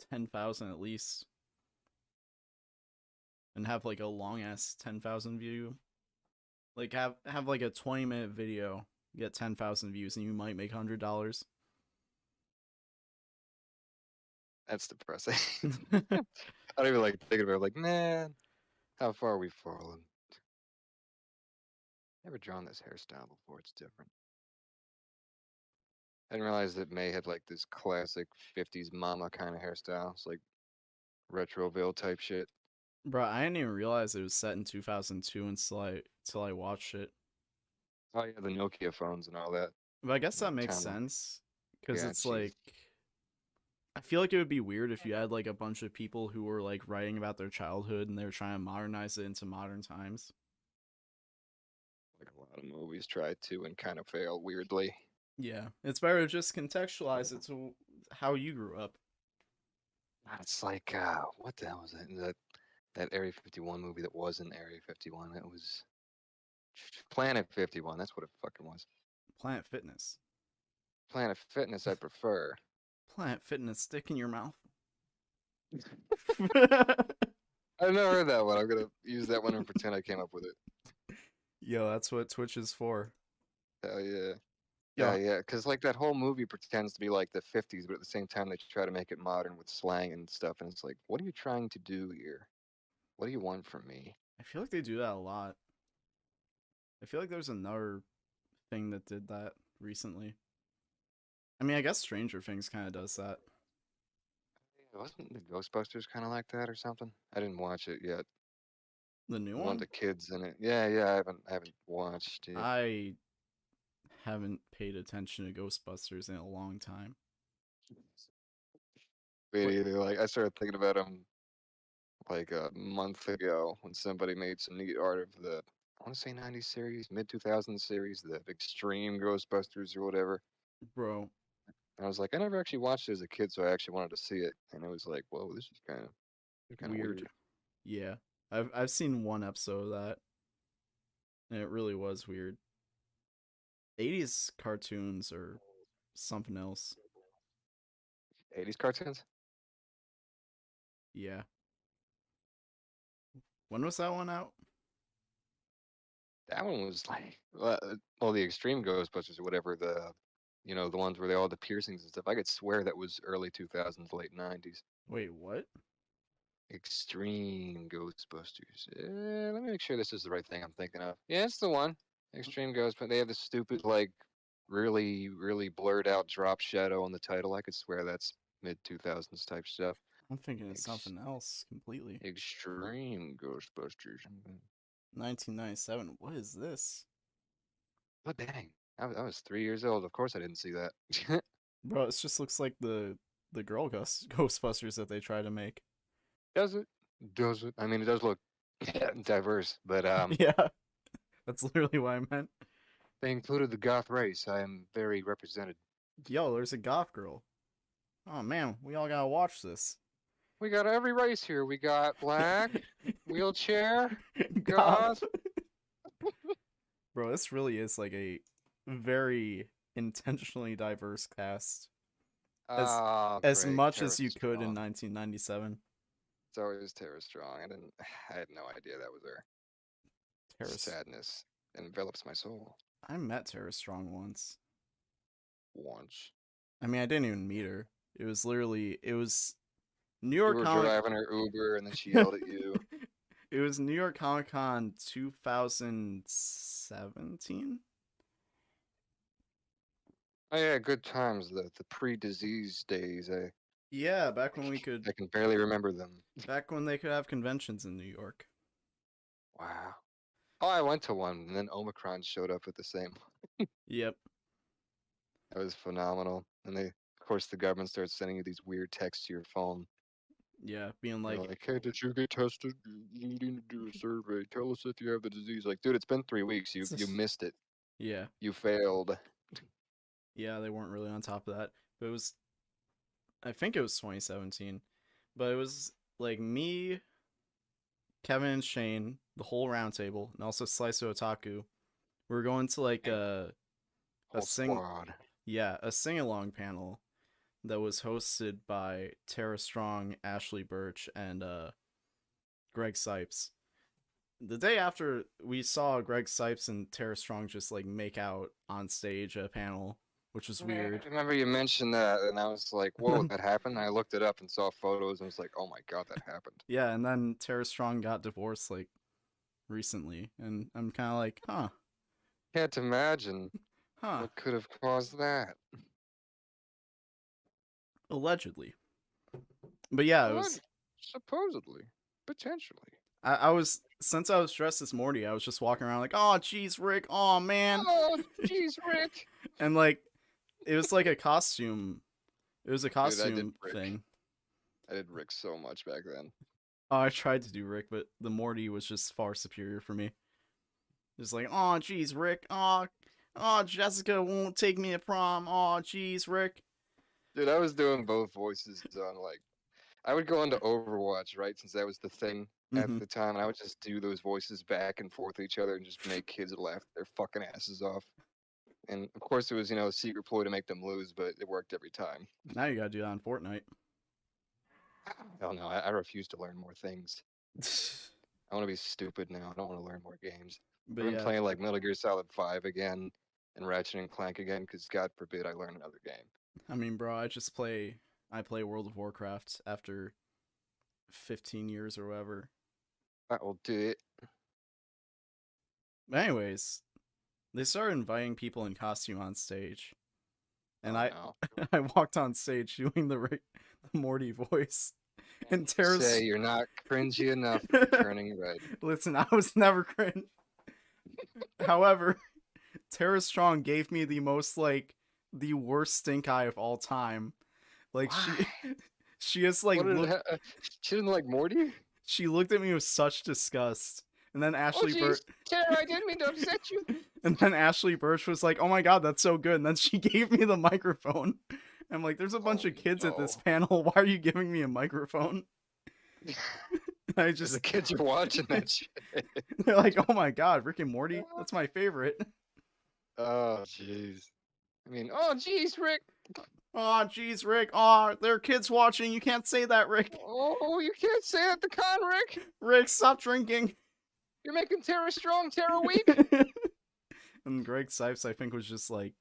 10,000 at least, and have like a long ass 10,000 view. Like have like a 20-minute video, get 10,000 views, and you might make $100. That's depressing. I don't even like thinking about it. Like, man, how far we fallen? Never drawn this hairstyle before. It's different. I didn't realize that May had like this classic 50s mama kind of hairstyle. It's like retroville type shit. Bro, I didn't even realize it was set in 2002 until I watched it. Oh yeah, the Nokia phones and all that. But I guess The that makes time. sense because Yeah, it's jeez. like I feel like it would be weird if you had like a bunch of people who were like writing about their childhood and they're trying to modernize it into modern times. Like a lot of movies tried to and kind of failed weirdly. Yeah, it's better to just contextualize it to how you grew up. It's like what the hell was that? That Area 51 movie that wasn't Area 51. It was Planet 51. That's what it fucking was. Planet Fitness. Planet Fitness, I prefer. Planet Fitness, stick in your mouth. I've never heard that one. I'm gonna use that one and pretend I came up with it. Yo, that's what Twitch is for. Hell yeah. Yo, Yeah. Because like that whole movie pretends to be like the 50s, but at the same time they try to make it modern with slang and stuff. And it's like, what are you trying to do here? What do you want from me? I feel like they do that a lot. I feel like there's another thing that did that recently. I mean, I guess Stranger Things kind of does that. Wasn't the Ghostbusters kind of like that or something? I didn't watch it yet. The new The one with one? the kids in it. Yeah. I haven't watched it. I haven't paid attention to Ghostbusters in a long time. Me Wait, either. Like I started thinking about them like a month ago when somebody made some neat art of the I want to say 90s series, mid 2000s series, the Extreme Ghostbusters or whatever. bro, And I was like, I never actually watched it as a kid, so I actually wanted to see it. And it was like, whoa, this is kind of weird. weird. Yeah, I've seen one episode of that, and it really was weird. 80s cartoons are something else. 80s cartoons. Yeah. When was that one out? That one was like, well, the Extreme Ghostbusters or whatever. The ones where they all had the piercings and stuff. I could swear that was early 2000s, late 90s. Wait, what? Extreme Ghostbusters. Let me make sure this is the right thing I'm thinking of. Yeah, it's the one. Extreme Ghostbusters. They have the stupid, like, really, really blurred out drop shadow on the title. I could swear that's mid 2000s type stuff. I'm thinking of Ex- something else completely. Extreme Ghostbusters. 1997. What is this? Oh, dang. I was 3 years old. Of course I didn't see that. Bro, it just looks like the girl Ghostbusters that they try to make. Does it? Does it? I mean, it does look diverse, but Yeah, that's literally what I meant. they included the goth race. I am very represented. Yo, there's a goth girl. Oh man, we all gotta watch this. We got every race here. We got black, wheelchair, Goth. goth. Bro, this really is like a very intentionally diverse cast. As Ah, as great. much Tara as you could in Strong. 1997. It's always Tara Strong. I had no idea that was her. Terrace. Sadness envelops my soul. I met Tara Strong once. Once. I mean, I didn't even meet her. It was New You York were Comic. driving her Uber and then she yelled at you. It was New York Comic Con 2017. Oh yeah, good times. The pre-disease days. Yeah, back when we could, I can barely remember them. back when they could have conventions in New York. Wow. Oh, I went to one, and then Omicron showed up at the same. Yep. That was phenomenal. And of course, the government starts sending you these weird texts to your phone. Yeah, being They're like, like, "Hey, did you get tested? You need to do a survey. Tell us if you have the disease." Like, dude, it's been 3 weeks. You missed it. yeah, You failed. yeah, they weren't really on top of that. But it was, I think it was 2017. But it was like me, Kevin and Shane, the whole round table, and also Slice of Otaku. We were going to like a Whole squad. a sing along panel that was hosted by Tara Strong, Ashley Birch, and Greg Sipes. The day after, we saw Greg Sipes and Tara Strong just like make out on stage at a panel, which was Yeah, weird. I remember you mentioned that, and I was like, "Whoa, that happened!" I looked it up and saw photos, and was like, "Oh my god, that happened." Yeah, and then Tara Strong got divorced like recently, and I'm kind of like, huh. Can't imagine Huh. what could have caused that. Allegedly. But yeah, it What? was. Supposedly. Potentially. I was since I was dressed as Morty, I was just walking around like, oh, jeez, Rick, oh man, Oh, jeez, Rick. and like it was like a costume. It was a Dude, I did costume Rick. thing. I did Rick so much back then. Oh, I tried to do Rick, but the Morty was just far superior for me. Just like, oh, jeez, Rick, oh, Jessica won't take me to prom. Oh, jeez, Rick. Dude, I was doing both voices on like I would go into Overwatch, right? Since that was the thing at Mm-hmm. the time, and I would just do those voices back and forth each other and just make kids laugh their fucking asses off. And of course, it was a secret ploy to make them lose, but it worked every time. Now you gotta do that on Fortnite. Hell no, I refuse to learn more things. I want to be stupid now. I don't want to learn more games. But I've been yeah, playing like Metal Gear Solid 5 again and Ratchet and Clank again because God forbid I learn another game. I mean, bro, I play World of Warcraft after 15 years or whatever. That will do it. But anyways, they started inviting people in costume on stage, and Oh I no. I walked on stage doing the Morty voice, and Say Tara's. you're not cringy enough for turning red. Listen, I was never cringe. However, Tara Strong gave me the most the worst stink eye of all time. Like Why? she is like What did she didn't like Morty? she looked at me with such disgust. And then Oh Ashley jeez, Burt Tara, I didn't mean to upset you. and then Ashley Birch was like, "Oh my god, that's so good." And then she gave me the microphone. I'm like, "There's a bunch Oh of kids at this no. panel. Why are you giving me a microphone?" I The just kids are watching that shit. they're like, "Oh my god, Rick and Morty, that's my favorite." Oh jeez. I mean, oh jeez, Rick. Oh, jeez, Rick. Oh, there are kids watching. You can't say that, Rick. Oh, you can't say that to Con, Rick. Rick, stop drinking. You're making Tara strong, Tara weak. And Greg Sipes, I think, was just like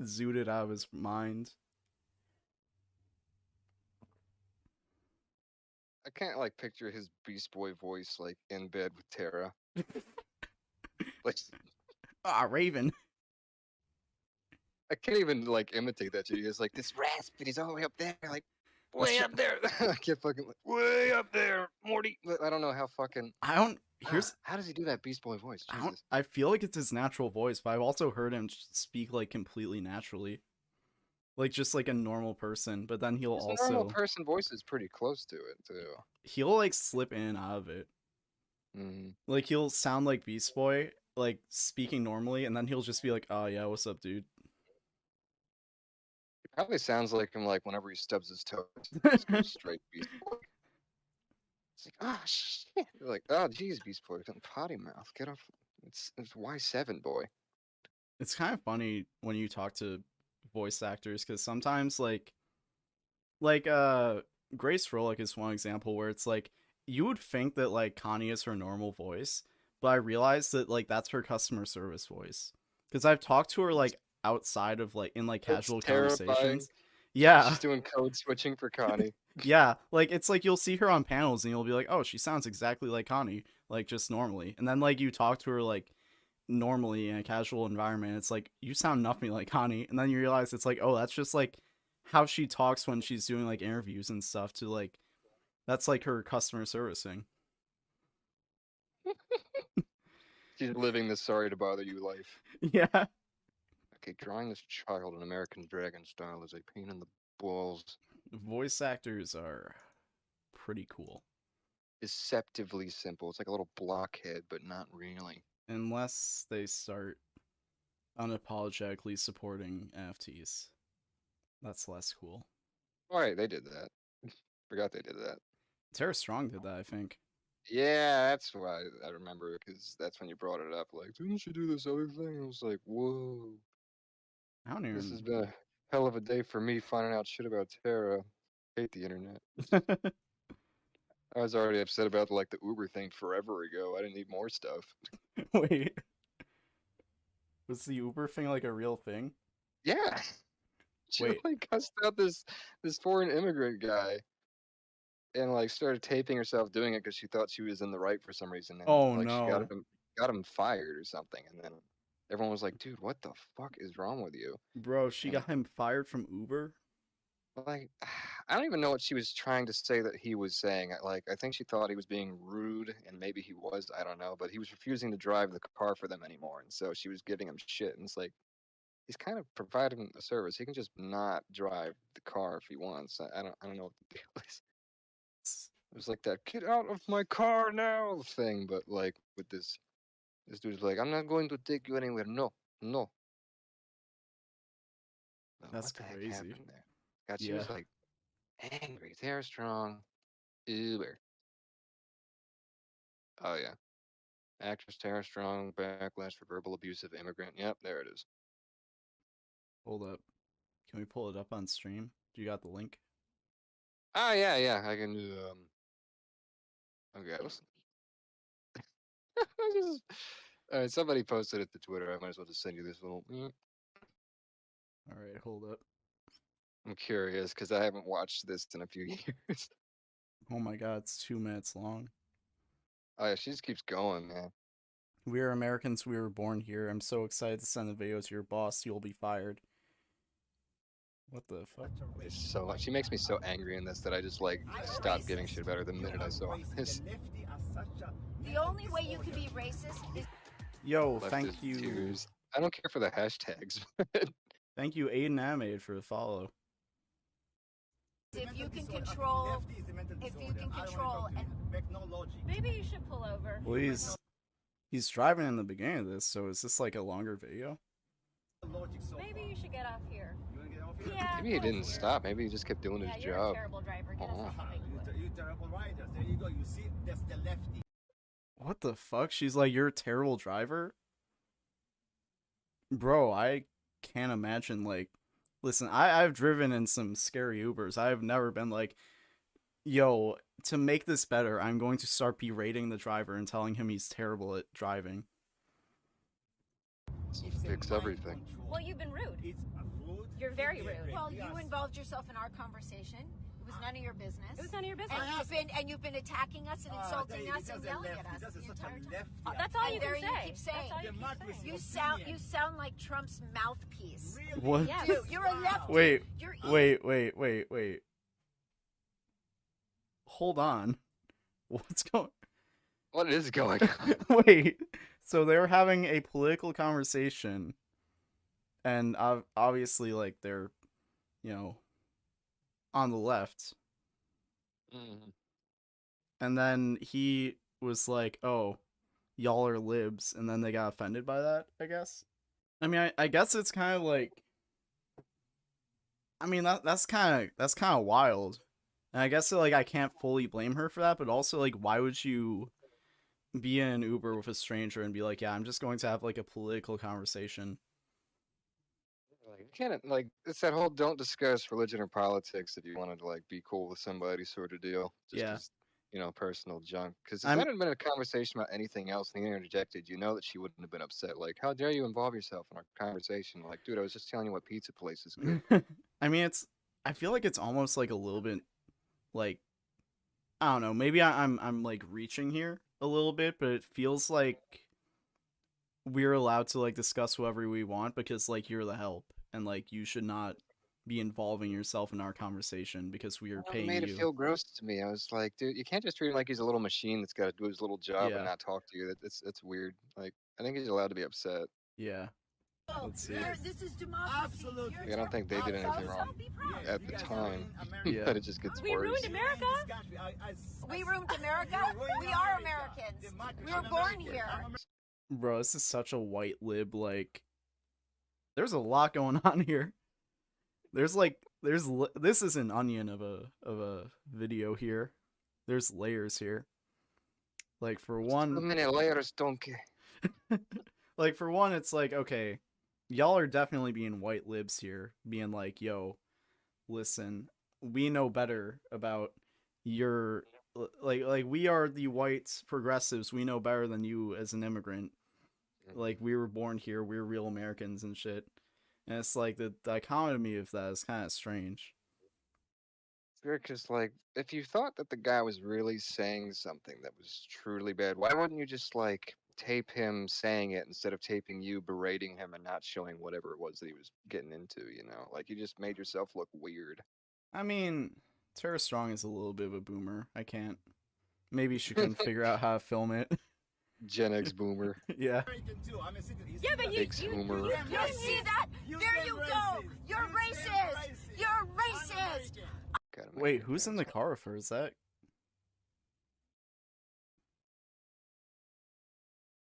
zooted out of his mind. I can't like picture his Beast Boy voice like in bed with Tara. Like Ah, Raven. I can't even like imitate that shit. He's like this raspy. He's all the way up there, like way That's up there. I can't fucking like, way up there, Morty. I don't know how fucking. I don't. Here's. How does he do that Beast Boy voice? I don't. Jesus. I feel like it's his natural voice, but I've also heard him speak like completely naturally, like just like a normal person. But then he'll His normal also person voice is pretty close to it too. he'll like slip in and out of it. Mm. Like he'll sound like Beast Boy, like speaking normally, and then he'll just be like, "Oh yeah, what's up, dude?" It probably sounds like him like whenever he stubs his toe. It just goes straight Beast Boy. It's like, oh shit. You're like, oh geez, Beast Boy, potty mouth. Get off. It's Y7 boy. It's kind of funny when you talk to voice actors because sometimes like Grace Rolick is one example where it's like you would think that like Connie is her normal voice, but I realized that like that's her customer service voice because I've talked to her like outside of like in like It's casual terrifying. conversations. Yeah. She's doing code switching for Connie. Yeah, like it's like you'll see her on panels and you'll be like, "Oh, she sounds exactly like Connie, like just normally." And then like you talk to her like normally in a casual environment, it's like you sound nothing like Connie, and then you realize it's like, "Oh, that's just like how she talks when she's doing like interviews and stuff to like that's like her customer servicing." She's living the sorry to bother you life. Yeah. Okay, drawing this child in American Dragon style is a pain in the balls. Voice actors are pretty cool Deceptively simple. It's like a little blockhead, but not really. unless they start unapologetically supporting NFTs. That's less cool. Alright, they did that. Forgot they did that. Tara Strong did that, I think. Yeah, that's why I remember, because that's when you brought it up. Like, didn't she do this other thing? I was like, whoa. I don't This even. has been a hell of a day for me finding out shit about Terra. Hate the internet. I was already upset about like the Uber thing forever ago. I didn't need more stuff. Wait, was the Uber thing like a real thing? Yeah. She Wait. like cussed out this foreign immigrant guy and like started taping herself doing it because she thought she was in the right for some reason, and Oh like she no. got him fired or something, and then everyone was like, "Dude, what the fuck is wrong with you?" Bro, she And got him fired from Uber. like, I don't even know what she was trying to say that he was saying. Like, I think she thought he was being rude, and maybe he was. I don't know, but he was refusing to drive the car for them anymore, and so she was giving him shit. And it's like he's kind of providing a service. He can just not drive the car if he wants. I don't know what the deal is. It was like that "get out of my car now" thing, but like with this dude's like, "I'm not going to take you anywhere. No, no." That's What the heck crazy. happened there? God, she Yeah. was like angry, Tara Strong, Uber. Oh yeah, actress Tara Strong backlash for verbal abuse of immigrant. Yep, there it is. Hold up. Can we pull it up on stream? Do you got the link? Oh yeah, yeah. I can do. Okay, listen. All right, somebody posted it to Twitter. I might as well just send you this little. All right, hold up. I'm curious because I haven't watched this in a few years. Oh my god, it's 2 minutes long. Oh yeah, she just keeps going, man. We are Americans. We were born here. I'm so excited to send the video to your boss. You'll be fired. What the fuck? It's so much. She makes me so angry in this that I just like stopped giving shit about her the minute I saw this. The only way you can be racist is Yo, Leftist thank you. tears. I don't care for the hashtags. Thank you, Aiden Animated, for the follow. if you can control and Maybe you should pull over. Well, he's driving in the beginning of this, so is this like a longer video? Maybe you should get off here. Maybe he didn't stop. Maybe he just kept doing Yeah, his you're a job. terrible driver. Get us Aw. off the highway. You terrible riders. There you go. You see, that's the lefty. What the fuck? She's like, you're a terrible driver? Bro, I can't imagine, like, listen, I've driven in some scary Ubers. I've never been like, yo, to make this better, I'm going to start berating the driver and telling him he's terrible at driving. Fix everything. Well, you've been rude. It's rude. You're very rude. well, you involved yourself in our conversation. It was none of your business. It was none of your business. And you've been attacking us and insulting us and yelling at us the entire time. That's all And you there can you say. keep saying. That's all you The can say. You sound like Trump's mouthpiece. Really? What? Yes. Dude, you're a lefty. Wait, You're wait. Hold on. What's going What is going on? Wait. So they're having a political conversation, and obviously, like, they're, you know, on the left. Mhm. And then he was like, oh, y'all are libs. And then they got offended by that, I guess. I mean, I guess it's kind of like, I mean, that's kind of wild. And I guess, like, I can't fully blame her for that, but also, like, why would you be in an Uber with a stranger and be like, yeah, I'm just going to have, like, a political conversation? Like, you can't, like, it's that whole don't discuss religion or politics if you wanted to, like, be cool with somebody sort of deal. Just Yeah. 'cause, you know, personal junk. Because if I'm- that had been a conversation about anything else and he interjected, you know that she wouldn't have been upset. Like, how dare you involve yourself in our conversation? Like, dude, I was just telling you what pizza place is good. I mean, I feel like it's almost like a little bit, like, I don't know, maybe I'm like reaching here a little bit, but it feels like we're allowed to, like, discuss whoever we want because, like, you're the help, and, like, you should not be involving yourself in our conversation because we are It paying made it you. feel gross to me. I was like, dude, you can't just treat him like he's a little machine that's got to do his little job Yeah. and not talk to you. It's weird. Like, I think he's allowed to be upset. Yeah. Let's see. This is democracy. Absolutely. Like, I don't think they did anything So wrong be proud. at You the guys are time, in America. but it just gets We worse. ruined America. This country, We ruined America. We are Americans. We were born here. Bro, this is such a white lib, like, there's a lot going on here. This is an onion of a video here. There's layers here. Like, for Too one, many layers, donkey. like, for one, it's like, okay, y'all are definitely being white libs here, being like, yo, listen, we know better about your, like we are the white progressives, we know better than you as an immigrant. Like, we were born here, we're real Americans and shit. And it's like, the dichotomy of that is kind of strange. It's weird because, like, if you thought that the guy was really saying something that was truly bad, why wouldn't you just, like, tape him saying it instead of taping you berating him and not showing whatever it was that he was getting into, you know? Like, you just made yourself look weird. I mean, Tara Strong is a little bit of a boomer. I can't. Maybe she couldn't figure out how to film it. Gen X boomer. Yeah. American too. I'm a citizen. Yeah, but Big Zoomer. You see that? There you go. You're racist. You're racist. Gotta make Wait, it who's in the car with her? Is that?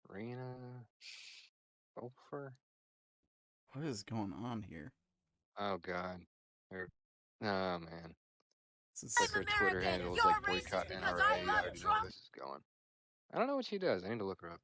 Rena Bofer? What is going on here? Oh god. Her, oh man. This Like is, her Twitter American. handle is You're like boycott racist because NRA. I You love already know where Trump. this is going. I don't know what she does. I need to look her up.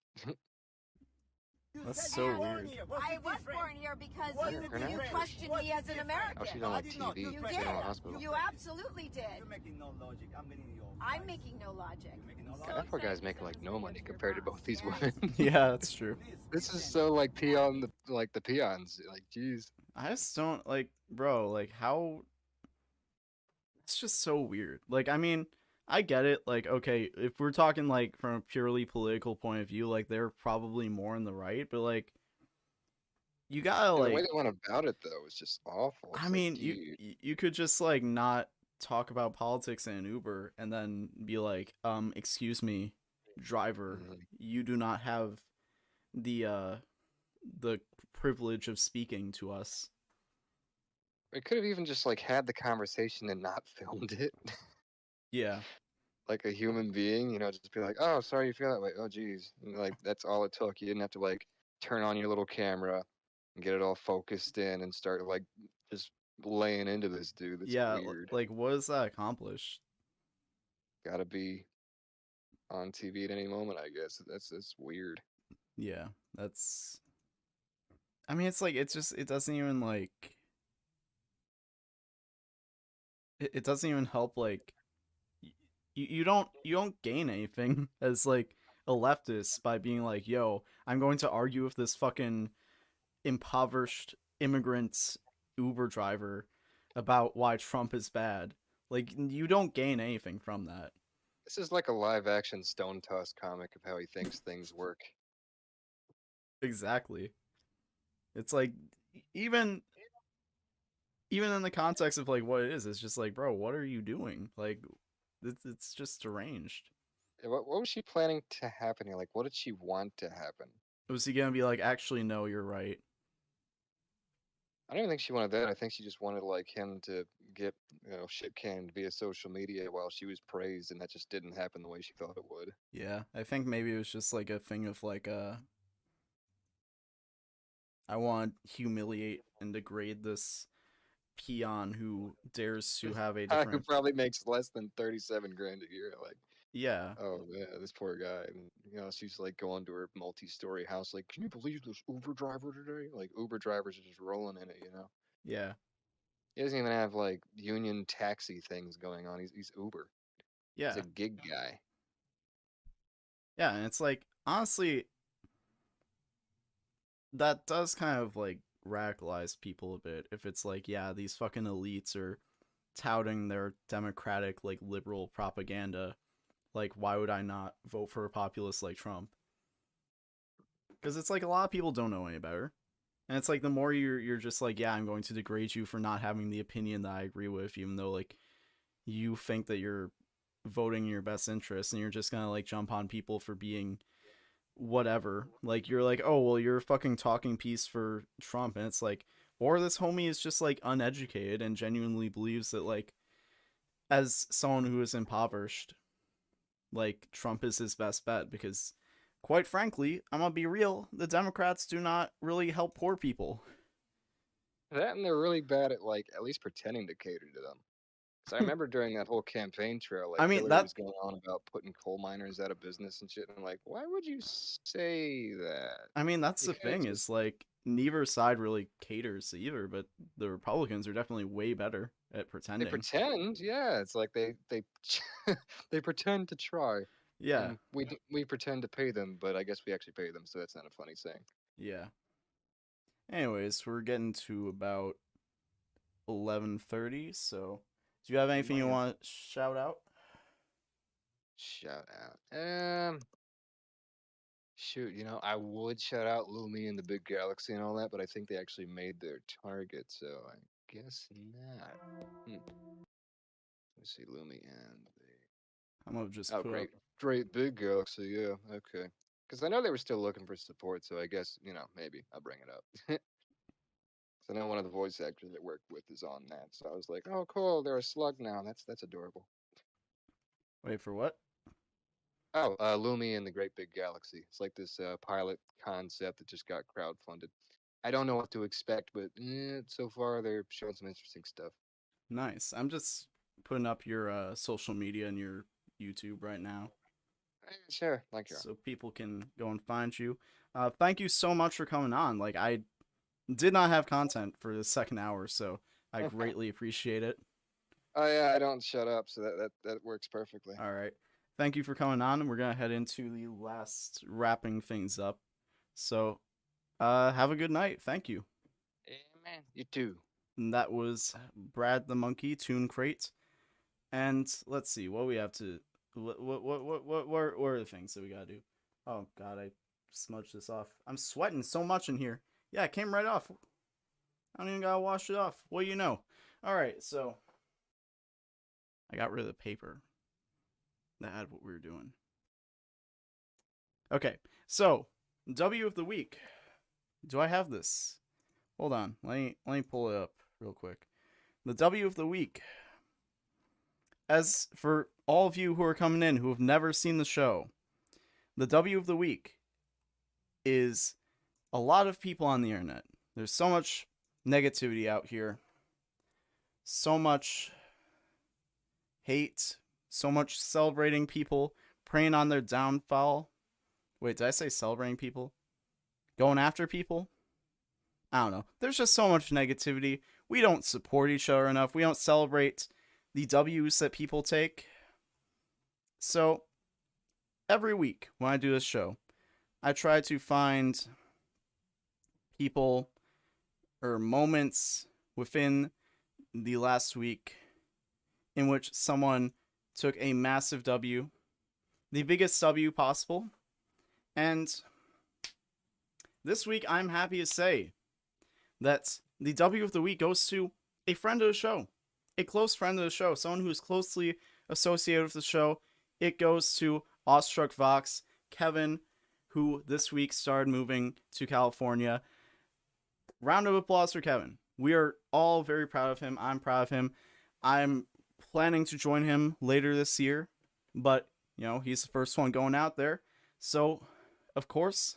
That's so weird. I was born here because What's you, the difference? you questioned me as an American. Oh, she's on like I did not. TV. You You She's did. in a hospital. You absolutely did. You're making no logic. I'm getting your. I'm making no logic. You're making no God, logic. that poor guy's making like no money compared to both these women. Yeah, that's true. This is so like peon the peons. Like, jeez. I just don't like, bro. Like, how? It's just so weird. Like, I mean, I get it. Like, okay, if we're talking like from a purely political point of view, like they're probably more in the right. But like, you gotta And the way like. they went about it though was just awful. It's I like, mean, dude. you could just like not talk about politics in an Uber and then be like, excuse me, driver, Mhm. you do not have the privilege of speaking to us. We could have even just like had the conversation and not filmed it. Yeah. Like a human being, you know, just be like, "Oh, sorry you feel that way. Oh, geez." And, like that's all it took. You didn't have to like turn on your little camera and get it all focused in and start like just laying into this dude. That's Yeah, weird. like what does that accomplish? Gotta be on TV at any moment, I guess. That's weird. Yeah, that's I mean, it's like it's just it doesn't even like it doesn't even help like you don't gain anything as like a leftist by being like, "Yo, I'm going to argue with this fucking impoverished immigrant Uber driver about why Trump is bad." Like you don't gain anything from that. This is like a live action Stone Toss comic of how he thinks things work. Exactly. It's like even even in the context of like what it is, it's just like, bro, what are you doing? Like it's just deranged. What was she planning to happen here? Like, what did she want to happen? Was he gonna be like, actually, no, you're right? I don't even think she wanted that. I think she just wanted like him to get, you know, shit canned via social media while she was praised, and that just didn't happen the way she thought it would. Yeah, I think maybe it was just like a thing of like, I want to humiliate and degrade this peon who dares to have a Who different. probably makes less than 37 grand a year. Like, Yeah, oh yeah, this poor guy. And, you know, she's like going to her multi-story house. Like, can you believe this Uber driver today? Like, Uber drivers are just rolling in it. You know, yeah, he doesn't even have like union taxi things going on. He's Uber. He's yeah, a gig guy. yeah, and it's like honestly, that does kind of like radicalize people a bit if it's like, yeah, these fucking elites are touting their democratic like liberal propaganda. Like, why would I not vote for a populist like Trump? Because it's like a lot of people don't know any better, and it's like the more you're just like, yeah, I'm going to degrade you for not having the opinion that I agree with, even though like you think that you're voting in your best interest, and you're just gonna like jump on people for being whatever. Like you're like, oh well, you're a fucking talking piece for Trump, and it's like, or this homie is just like uneducated and genuinely believes that like, as someone who is impoverished, like Trump is his best bet because, quite frankly, I'm gonna be real, the Democrats do not really help poor people. That and they're really bad at like at least pretending to cater to them. Because I remember during that whole campaign trail, like I mean Hillary that was going on about putting coal miners out of business and shit. And I'm like, why would you say that? that's You the could have thing just is like neither side really caters to either, but the Republicans are definitely way better at they pretending. pretend, yeah. It's like they they pretend to try, Yeah, and we pretend to pay them, but I guess we actually pay them, so that's not a funny saying. yeah. Anyways, we're getting to about 11:30, so do you have anything you Man. want to shout out? Shout out. Shoot, I would shout out Lumi and the Big Galaxy and all that, but I think they actually made their target, so I guess not. Let's see, Lumi and I'm gonna just oh, put up. great Big Galaxy, yeah, okay. Because I know they were still looking for support, so I guess maybe I'll bring it up. So I know one of the voice actors I worked with is on that, so I was like, oh, cool, they're a slug now. That's adorable. Wait for what? Oh, Lumi and the Great Big Galaxy. It's like this pilot concept that just got crowdfunded. I don't know what to expect, but so far they're showing some interesting stuff. Nice. I'm just putting up your social media and your YouTube right now, Sure, like you. so people can go and find you. Thank you so much for coming on. Like, I did not have content for the second hour, so I greatly appreciate it. Oh yeah, I don't shut up, so that works perfectly. All right. Thank you for coming on, and we're gonna head into the last wrapping things up. So, have a good night. Thank you. Amen. You too. And that was Brad the Monkey, ToonCrate. And let's see what we have to. What are the things that we gotta do? Oh God, I smudged this off. I'm sweating so much in here. Yeah, it came right off. I don't even gotta wash it off. What do you know? All right, so I got rid of the paper that had what we were doing. Okay, so W of the week. Do I have this? Hold on. Let me pull it up real quick. The W of the week. As for all of you who are coming in who have never seen the show, the W of the week is a lot of people on the internet. There's so much negativity out here. So much hate. So much celebrating people. Preying on their downfall. Wait, did I say celebrating people? Going after people? I don't know. There's just so much negativity. We don't support each other enough. We don't celebrate the W's that people take. So, every week when I do this show, I try to find people or moments within the last week in which someone took a massive W, the biggest W possible. And this week, I'm happy to say that the W of the week goes to a friend of the show, a close friend of the show, someone who is closely associated with the show. It goes to Awestruck Vox, Kevin, who this week started moving to California. Round of applause for Kevin. We are all very proud of him. I'm proud of him. I'm planning to join him later this year, but, he's the first one going out there. So, of course,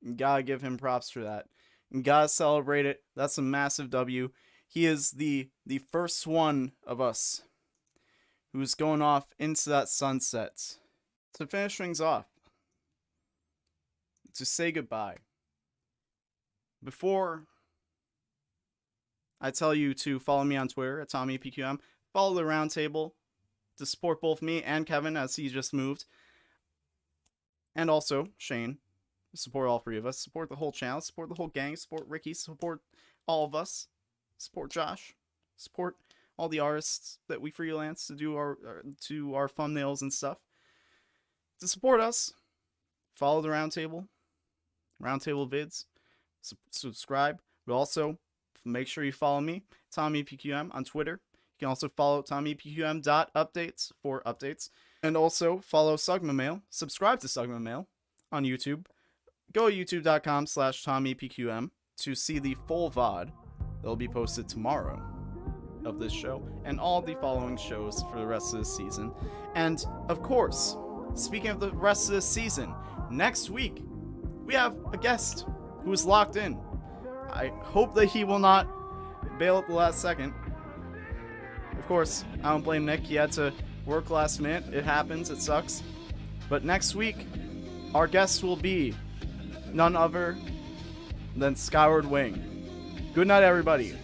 you gotta give him props for that. You gotta celebrate it. That's a massive W. He is the first one of us who's going off into that sunset. To finish things off, to say goodbye. Before I tell you to follow me on Twitter at TommyPQM, follow the roundtable to support both me and Kevin as he just moved. And also Shane. Support all three of us. Support the whole channel. Support the whole gang. Support Ricky. Support all of us. Support Josh. Support all the artists that we freelance to do our thumbnails and stuff. To support us, follow the roundtable vids. Subscribe. But also, make sure you follow me, TommyPQM, on Twitter. You can also follow TommyPQM.updates for updates. And also follow Sugma Mail. Subscribe to Sugma Mail on YouTube. Go to youtube.com/TommyPQM to see the full VOD that will be posted tomorrow of this show and all the following shows for the rest of the season. And, of course, speaking of the rest of the season, next week we have a guest who is locked in. I hope that he will not bail at the last second. Of course, I don't blame Nick. He had to work last minute. It happens. It sucks. But next week, our guest will be none other than Skyward Wing. Good night, everybody.